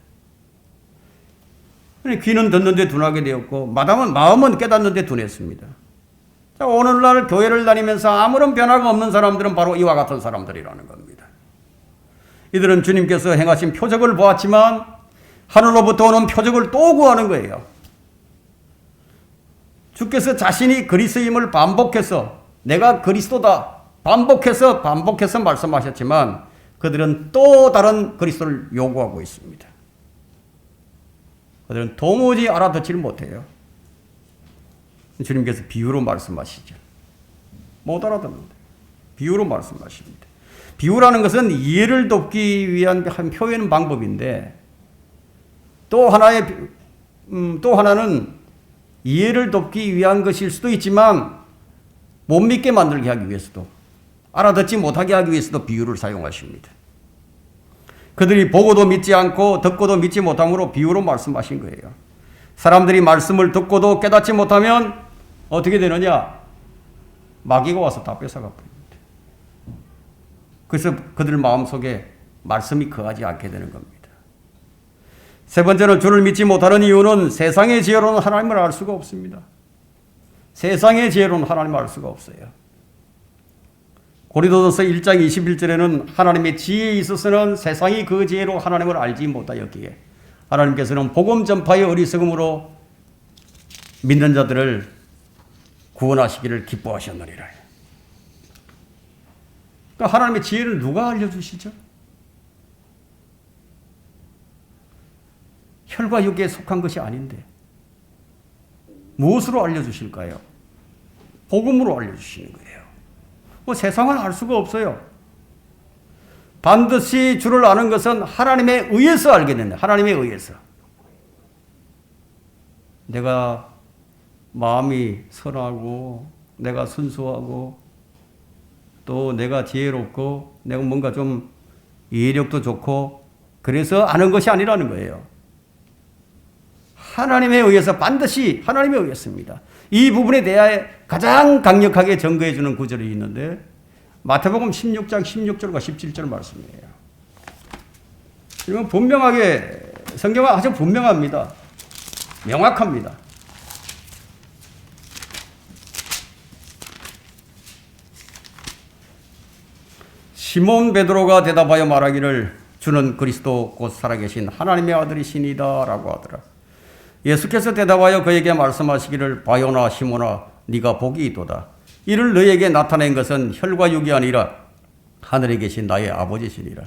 귀는 듣는데 둔하게 되었고 마음은 깨닫는데 둔했습니다. 자, 오늘날 교회를 다니면서 아무런 변화가 없는 사람들은 바로 이와 같은 사람들이라는 겁니다. 이들은 주님께서 행하신 표적을 보았지만 하늘로부터 오는 표적을 또 구하는 거예요. 주께서 자신이 그리스도임을 반복해서 내가 그리스도다 반복해서 말씀하셨지만 그들은 또 다른 그리스도를 요구하고 있습니다. 그들은 도무지 알아듣지를 못해요. 주님께서 비유로 말씀하시죠. 못 알아듣는데 비유로 말씀하십니다. 비유라는 것은 이해를 돕기 위한 한 표현 방법인데 또 하나는 이해를 돕기 위한 것일 수도 있지만 못 믿게 만들게 하기 위해서도 알아듣지 못하게 하기 위해서도 비유를 사용하십니다. 그들이 보고도 믿지 않고 듣고도 믿지 못함으로 비유로 말씀하신 거예요. 사람들이 말씀을 듣고도 깨닫지 못하면 어떻게 되느냐? 마귀가 와서 다 뺏어가 버립니다. 그래서 그들 마음속에 말씀이 거하지 않게 되는 겁니다. 세 번째는 주를 믿지 못하는 이유는 세상의 지혜로는 하나님을 알 수가 없습니다. 세상의 지혜로는 하나님을 알 수가 없어요. 고린도전서 1장 21절에는 하나님의 지혜에 있어서는 세상이 그 지혜로 하나님을 알지 못하였기에 하나님께서는 복음 전파의 어리석음으로 믿는 자들을 구원하시기를 기뻐하셨느니라. 그러니까 하나님의 지혜를 누가 알려주시죠? 혈과 육에 속한 것이 아닌데 무엇으로 알려주실까요? 복음으로 알려주시는 거예요. 세상은 알 수가 없어요. 반드시 주를 아는 것은 하나님에 의해서 알게 된다. 하나님에 의해서. 내가 마음이 선하고 내가 순수하고 또 내가 지혜롭고 내가 뭔가 좀 이해력도 좋고 그래서 아는 것이 아니라는 거예요. 하나님에 의해서 반드시 하나님에 의해서입니다. 이 부분에 대하여 가장 강력하게 증거해 주는 구절이 있는데 마태복음 16장 16절과 17절 말씀이에요. 이건 분명하게 성경은 아주 분명합니다. 명확합니다. 시몬 베드로가 대답하여 말하기를 주는 그리스도 곧 살아계신 하나님의 아들이시니이다 라고 하더라. 예수께서 대답하여 그에게 말씀하시기를 바요나 시몬아 네가 복이 있도다. 이를 너에게 나타낸 것은 혈과 육이 아니라 하늘에 계신 나의 아버지시니라.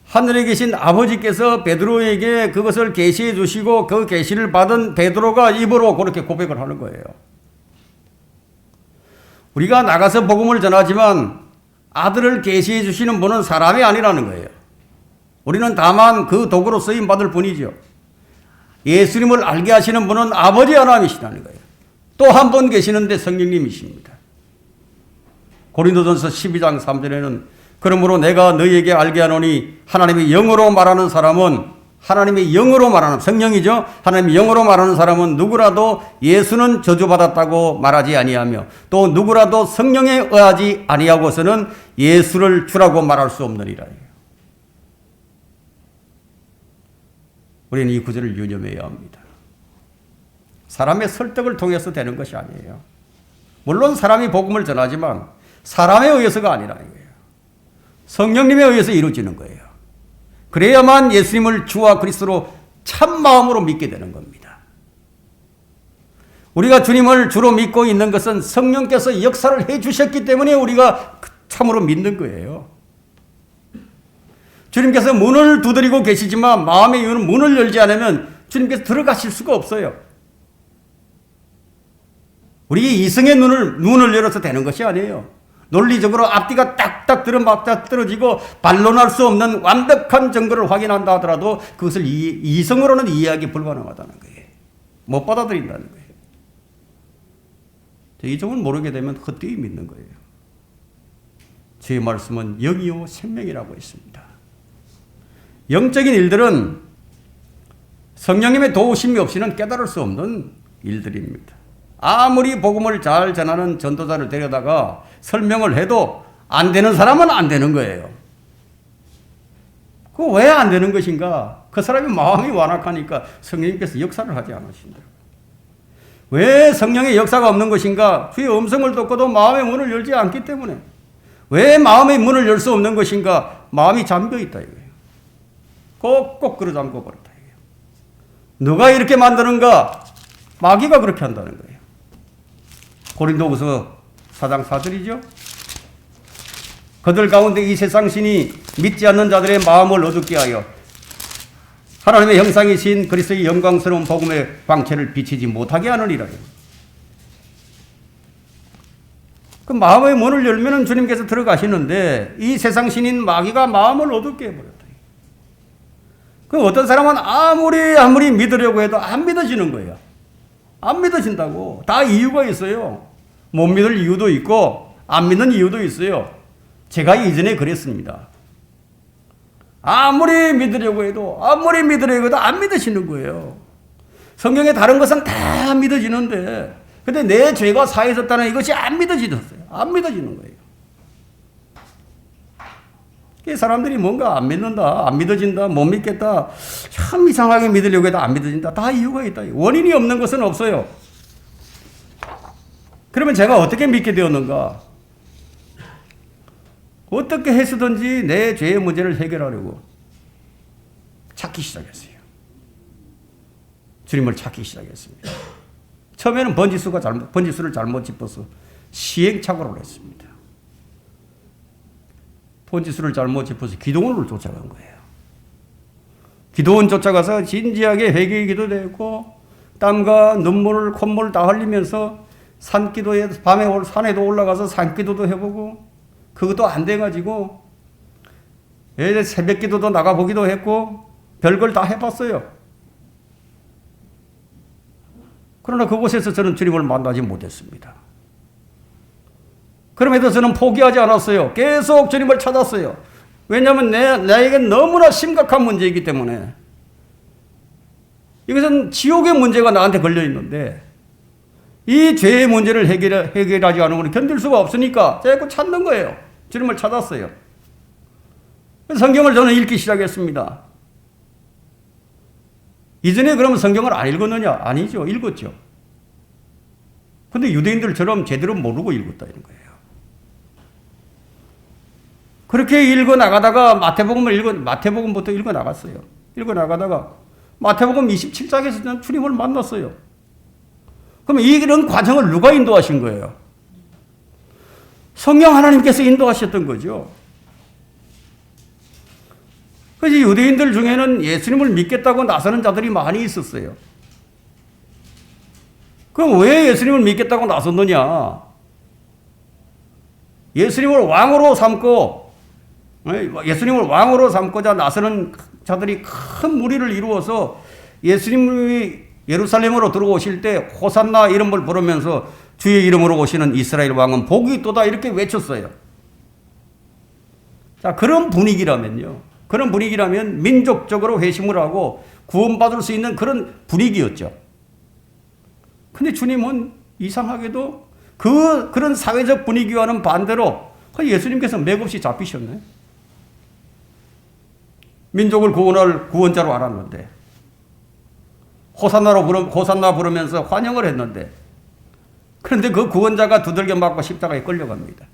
하늘에 계신 아버지께서 베드로에게 그것을 계시해 주시고 그 계시를 받은 베드로가 입으로 그렇게 고백을 하는 거예요. 우리가 나가서 복음을 전하지만 아들을 계시해 주시는 분은 사람이 아니라는 거예요. 우리는 다만 그 도구로 쓰임 받을 뿐이죠. 예수님을 알게 하시는 분은 아버지 하나님이시라는 거예요. 또 한 번 계시는데 성령님이십니다. 고린도전서 12장 3절에는 그러므로 내가 너희에게 알게 하노니 하나님의 영으로 말하는 사람은 하나님의 영으로 말하는 성령이죠. 하나님의 영으로 말하는 사람은 누구라도 예수는 저주받았다고 말하지 아니하며 또 누구라도 성령에 의하지 아니하고서는 예수를 주라고 말할 수 없느니라. 우리는 이 구절을 유념해야 합니다. 사람의 설득을 통해서 되는 것이 아니에요. 물론 사람이 복음을 전하지만 사람에 의해서가 아니라는 거예요. 성령님에 의해서 이루어지는 거예요. 그래야만 예수님을 주와 그리스도로 참 마음으로 믿게 되는 겁니다. 우리가 주님을 주로 믿고 있는 것은 성령께서 역사를 해 주셨기 때문에 우리가 참으로 믿는 거예요. 주님께서 문을 두드리고 계시지만 마음의 이유는 문을 열지 않으면 주님께서 들어가실 수가 없어요. 우리 이성의 눈을 열어서 되는 것이 아니에요. 논리적으로 앞뒤가 딱딱 들어맞아 떨어지고 반론할 수 없는 완벽한 증거를 확인한다 하더라도 그것을 이성으로는 이해하기 불가능하다는 거예요. 못 받아들인다는 거예요. 이 점을 모르게 되면 헛되이 믿는 거예요. 제 말씀은 영이요 생명이라고 했습니다. 영적인 일들은 성령님의 도우심이 없이는 깨달을 수 없는 일들입니다. 아무리 복음을 잘 전하는 전도자를 데려다가 설명을 해도 안 되는 사람은 안 되는 거예요. 그 왜 안 되는 것인가? 그 사람이 마음이 완악하니까 성령님께서 역사를 하지 않으신다. 왜 성령의 역사가 없는 것인가? 주의 음성을 듣고도 마음의 문을 열지 않기 때문에. 왜 마음의 문을 열 수 없는 것인가? 마음이 잠겨 있다 이거예요. 꼭꼭 끌어잠궈 버렸다 이거예요. 누가 이렇게 만드는가? 마귀가 그렇게 한다는 거예요. 고린도후서 4장 4절이죠. 그들 가운데 이 세상 신이 믿지 않는 자들의 마음을 어둡게 하여 하나님의 형상이신 그리스도의 영광스러운 복음의 광채를 비치지 못하게 하느니라. 그 마음의 문을 열면은 주님께서 들어가시는데 이 세상 신인 마귀가 마음을 어둡게 해버렸다. 그 어떤 사람은 아무리 믿으려고 해도 안 믿어지는 거예요. 안 믿어진다고. 다 이유가 있어요. 못 믿을 이유도 있고 안 믿는 이유도 있어요. 제가 이전에 그랬습니다. 아무리 믿으려고 해도 안 믿으시는 거예요. 성경에 다른 것은 다 믿어지는데 근데 내 죄가 사해졌다는 이것이 안 믿어지셨어요. 안 믿어지는 거예요. 사람들이 뭔가 안 믿는다, 안 믿어진다, 못 믿겠다, 참 이상하게 믿으려고 해도 안 믿어진다. 다 이유가 있다. 원인이 없는 것은 없어요. 그러면 제가 어떻게 믿게 되었는가? 어떻게 해서든지 내 죄의 문제를 해결하려고 찾기 시작했어요. 주님을 찾기 시작했습니다. 처음에는 번지수를 잘못 짚어서 시행착오를 했습니다. 번지수를 잘못 짚어서 기도원을 쫓아간 거예요. 기도원 쫓아가서 진지하게 회개의 기도도 했고 땀과 눈물을 콧물을 다 흘리면서 산기도에 밤에 산에도 올라가서 산기도도 해보고 그것도 안 돼가지고 새벽기도도 나가보기도 했고 별걸 다 해봤어요. 그러나 그곳에서 저는 주님을 만나지 못했습니다. 그럼에도 저는 포기하지 않았어요. 계속 주님을 찾았어요. 왜냐하면 나에게 너무나 심각한 문제이기 때문에. 이것은 지옥의 문제가 나한테 걸려 있는데 이 죄의 문제를 해결하지 않으면 견딜 수가 없으니까 자꾸 찾는 거예요. 주님을 찾았어요. 성경을 저는 읽기 시작했습니다. 이전에 그러면 성경을 안 읽었느냐? 아니죠. 읽었죠. 근데 유대인들처럼 제대로 모르고 읽었다 이런 거예요. 그렇게 읽어 나가다가 마태복음부터 읽어 나갔어요. 읽어 나가다가 마태복음 27장에서 주님을 만났어요. 그럼 이런 과정을 누가 인도하신 거예요? 성령 하나님께서 인도하셨던 거죠. 그래서 유대인들 중에는 예수님을 믿겠다고 나서는 자들이 많이 있었어요. 그럼 왜 예수님을 믿겠다고 나섰느냐? 예수님을 왕으로 삼고자 나서는 자들이 큰 무리를 이루어서 예수님이 예루살렘으로 들어오실 때 호산나 이름을 부르면서 주의 이름으로 오시는 이스라엘 왕은 복이 있도다 이렇게 외쳤어요. 자, 그런 분위기라면 민족적으로 회심을 하고 구원받을 수 있는 그런 분위기였죠. 근데 주님은 이상하게도 그런 사회적 분위기와는 반대로 예수님께서 맥없이 잡히셨네. 민족을 구원할 구원자로 알았는데 호산나 부르면서 환영을 했는데 그런데 그 구원자가 두들겨 맞고 십자가에 끌려갑니다.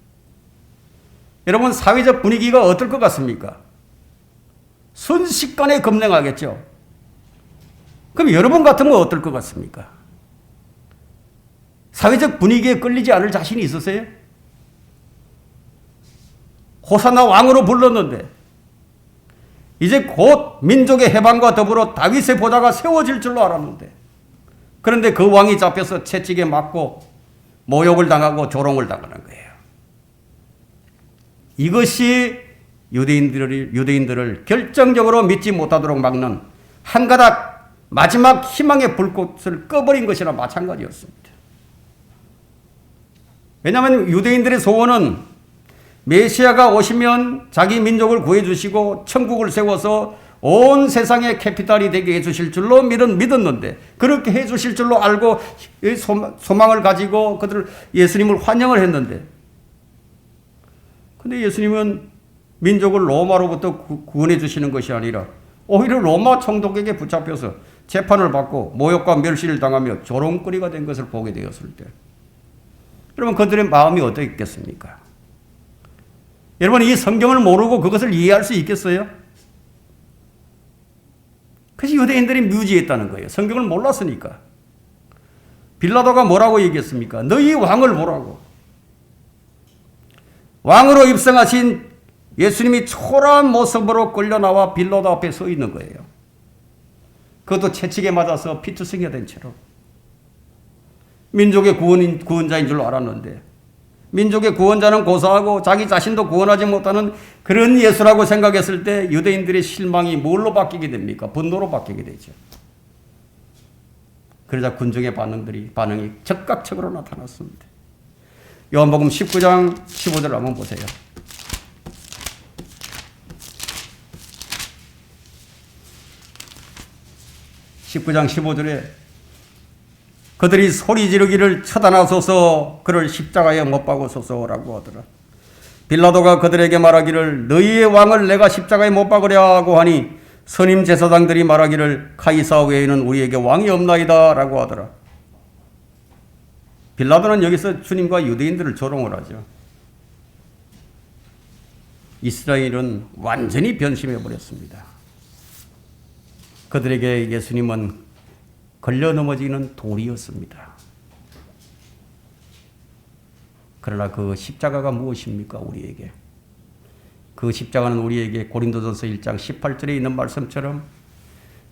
여러분 사회적 분위기가 어떨 것 같습니까? 순식간에 급냉하겠죠. 그럼 여러분 같으면 어떨 것 같습니까? 사회적 분위기에 끌리지 않을 자신이 있으세요? 호산나 왕으로 불렀는데 이제 곧 민족의 해방과 더불어 다윗의 보좌가 세워질 줄로 알았는데 그런데 그 왕이 잡혀서 채찍에 맞고 모욕을 당하고 조롱을 당하는 거예요. 이것이 유대인들을 결정적으로 믿지 못하도록 막는 한 가닥 마지막 희망의 불꽃을 꺼버린 것이나 마찬가지였습니다. 왜냐하면 유대인들의 소원은 메시아가 오시면 자기 민족을 구해주시고 천국을 세워서 온 세상의 캐피탈이 되게 해주실 줄로 믿었는데 그렇게 해주실 줄로 알고 소망을 가지고 그들 예수님을 환영을 했는데 근데 예수님은 민족을 로마로부터 구원해 주시는 것이 아니라 오히려 로마 총독에게 붙잡혀서 재판을 받고 모욕과 멸시를 당하며 조롱거리가 된 것을 보게 되었을 때 여러분 그들의 마음이 어떻겠습니까? 여러분 이 성경을 모르고 그것을 이해할 수 있겠어요? 그래서 유대인들이 뮤지했다는 거예요. 성경을 몰랐으니까. 빌라도가 뭐라고 얘기했습니까? 너희 왕을 보라고. 왕으로 입성하신 예수님이 초라한 모습으로 끌려나와 빌라도 앞에 서 있는 거예요. 그것도 채찍에 맞아서 피투성이가 된 채로. 민족의 구원자인 줄 알았는데 민족의 구원자는 고사하고 자기 자신도 구원하지 못하는 그런 예수라고 생각했을 때 유대인들의 실망이 뭘로 바뀌게 됩니까? 분노로 바뀌게 되죠. 그러자 군중의 반응이 즉각적으로 나타났습니다. 요한복음 19장 15절 한번 보세요. (19장 15절에) 그들이 소리 지르기를 쳐다나소서 그를 십자가에 못 박으소서라고 하더라. 빌라도가 그들에게 말하기를 너희의 왕을 내가 십자가에 못 박으랴고 하니 선임 제사장들이 말하기를 카이사 외에는 우리에게 왕이 없나이다 라고 하더라. 빌라도는 여기서 주님과 유대인들을 조롱을 하죠. 이스라엘은 완전히 변심해 버렸습니다. 그들에게 예수님은 걸려 넘어지는 돌이었습니다. 그러나 그 십자가가 무엇입니까? 우리에게. 그 십자가는 우리에게 고린도전서 1장 18절에 있는 말씀처럼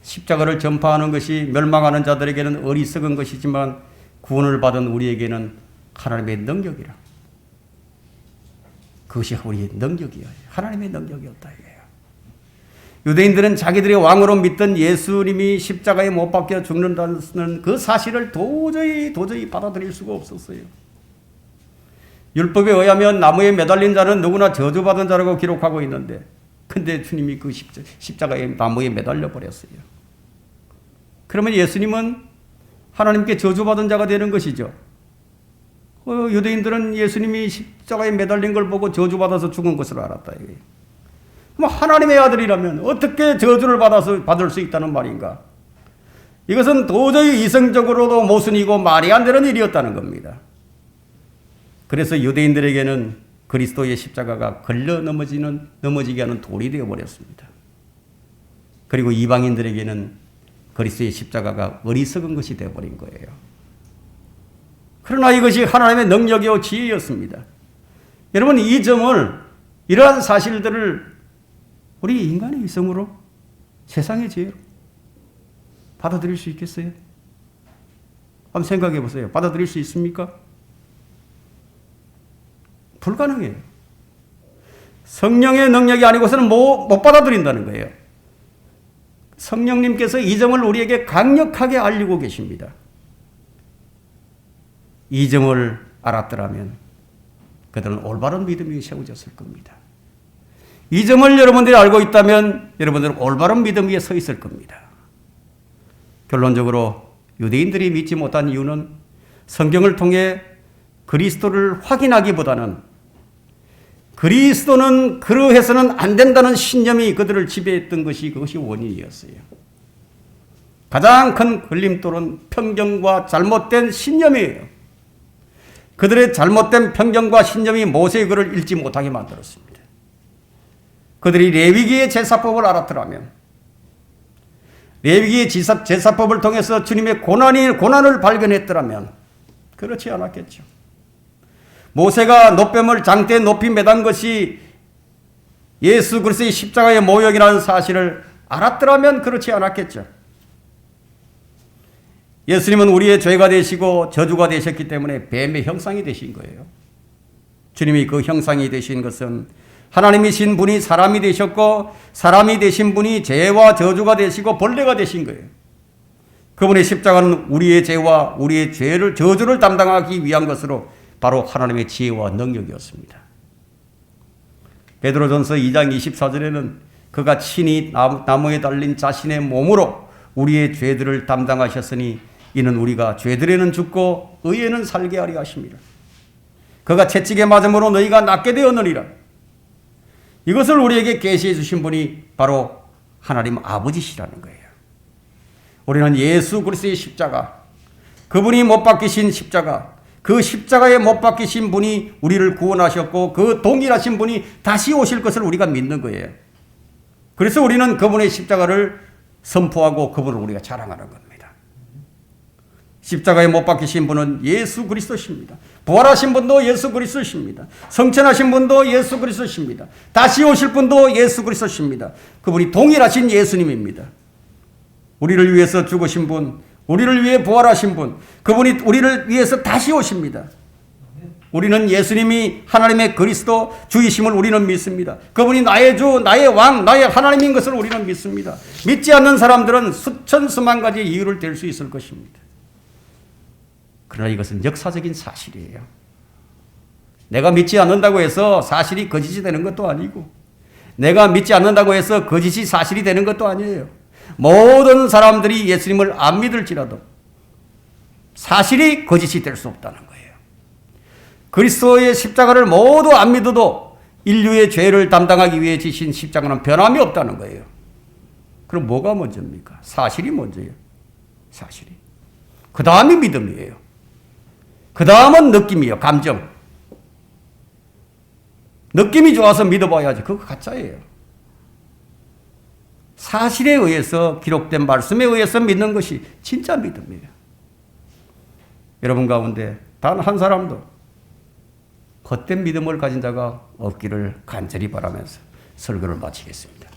십자가를 전파하는 것이 멸망하는 자들에게는 어리석은 것이지만 구원을 받은 우리에게는 하나님의 능력이라. 그것이 우리의 능력이에요. 하나님의 능력이었다 이거예요. 유대인들은 자기들의 왕으로 믿던 예수님이 십자가에 못 박혀 죽는다는 그 사실을 도저히 받아들일 수가 없었어요. 율법에 의하면 나무에 매달린 자는 누구나 저주받은 자라고 기록하고 있는데 근데 주님이 그 십자가에 나무에 매달려 버렸어요. 그러면 예수님은 하나님께 저주받은 자가 되는 것이죠. 유대인들은 예수님이 십자가에 매달린 걸 보고 저주받아서 죽은 것을 알았다. 그럼 하나님의 아들이라면 어떻게 저주를 받을 수 있다는 말인가? 이것은 도저히 이성적으로도 모순이고 말이 안 되는 일이었다는 겁니다. 그래서 유대인들에게는 그리스도의 십자가가 넘어지게 하는 돌이 되어버렸습니다. 그리고 이방인들에게는 그리스도의 십자가가 어리석은 것이 되어버린 거예요. 그러나 이것이 하나님의 능력이요 지혜였습니다. 여러분, 이 점을, 이러한 사실들을 우리 인간의 이성으로, 세상의 지혜로 받아들일 수 있겠어요? 한번 생각해 보세요. 받아들일 수 있습니까? 불가능해요. 성령의 능력이 아니고서는 못 받아들인다는 거예요. 성령님께서 이 점을 우리에게 강력하게 알리고 계십니다. 이 점을 알았더라면 그들은 올바른 믿음이 세워졌을 겁니다. 이 점을 여러분들이 알고 있다면 여러분들은 올바른 믿음 위에 서 있을 겁니다. 결론적으로 유대인들이 믿지 못한 이유는 성경을 통해 그리스도를 확인하기보다는 그리스도는 그러해서는 안 된다는 신념이 그들을 지배했던 그것이 원인이었어요. 가장 큰 걸림돌은 편견과 잘못된 신념이에요. 그들의 잘못된 편견과 신념이 모세의 글을 읽지 못하게 만들었습니다. 그들이 레위기의 제사법을 알았더라면, 레위기의 제사법을 통해서 주님의 고난을 발견했더라면 그렇지 않았겠죠. 모세가 놋뱀을 장대에 높이 매단 것이 예수 그리스도의 십자가의 모형이라는 사실을 알았더라면 그렇지 않았겠죠. 예수님은 우리의 죄가 되시고 저주가 되셨기 때문에 뱀의 형상이 되신 거예요. 주님이 그 형상이 되신 것은 하나님이신 분이 사람이 되셨고 사람이 되신 분이 죄와 저주가 되시고 벌레가 되신 거예요. 그분의 십자가는 우리의 죄와 우리의 저주를 담당하기 위한 것으로 바로 하나님의 지혜와 능력이었습니다. 베드로전서 2장 24절에는 그가 친히 나무에 달린 자신의 몸으로 우리의 죄들을 담당하셨으니 이는 우리가 죄들에는 죽고 의에는 살게 하려 하십니다. 그가 채찍에 맞음으로 너희가 낫게 되었느니라. 이것을 우리에게 계시해 주신 분이 바로 하나님 아버지시라는 거예요. 우리는 예수 그리스도의 십자가, 그분이 못 박히신 십자가, 그 십자가에 못 박히신 분이 우리를 구원하셨고 그 동일하신 분이 다시 오실 것을 우리가 믿는 거예요. 그래서 우리는 그분의 십자가를 선포하고 그분을 우리가 자랑하는 겁니다. 십자가에 못 박히신 분은 예수 그리스도십니다. 부활하신 분도 예수 그리스도십니다. 성천하신 분도 예수 그리스도십니다. 다시 오실 분도 예수 그리스도십니다. 그분이 동일하신 예수님입니다. 우리를 위해서 죽으신 분, 우리를 위해 부활하신 분, 그분이 우리를 위해서 다시 오십니다. 우리는 예수님이 하나님의 그리스도 주이심을 우리는 믿습니다. 그분이 나의 주, 나의 왕, 나의 하나님인 것을 우리는 믿습니다. 믿지 않는 사람들은 수천 수만 가지 이유를 댈 수 있을 것입니다. 그러나 이것은 역사적인 사실이에요. 내가 믿지 않는다고 해서 사실이 거짓이 되는 것도 아니고, 내가 믿지 않는다고 해서 거짓이 사실이 되는 것도 아니에요. 모든 사람들이 예수님을 안 믿을지라도 사실이 거짓이 될 수 없다는 거예요. 그리스도의 십자가를 모두 안 믿어도 인류의 죄를 담당하기 위해 지신 십자가는 변함이 없다는 거예요. 그럼 뭐가 먼저입니까? 사실이 먼저예요. 사실이. 그 다음이 믿음이에요. 그 다음은 느낌이에요. 감정. 느낌이 좋아서 믿어봐야지. 그거 가짜예요. 사실에 의해서 기록된 말씀에 의해서 믿는 것이 진짜 믿음이에요. 여러분 가운데 단 한 사람도 헛된 믿음을 가진 자가 없기를 간절히 바라면서 설교를 마치겠습니다.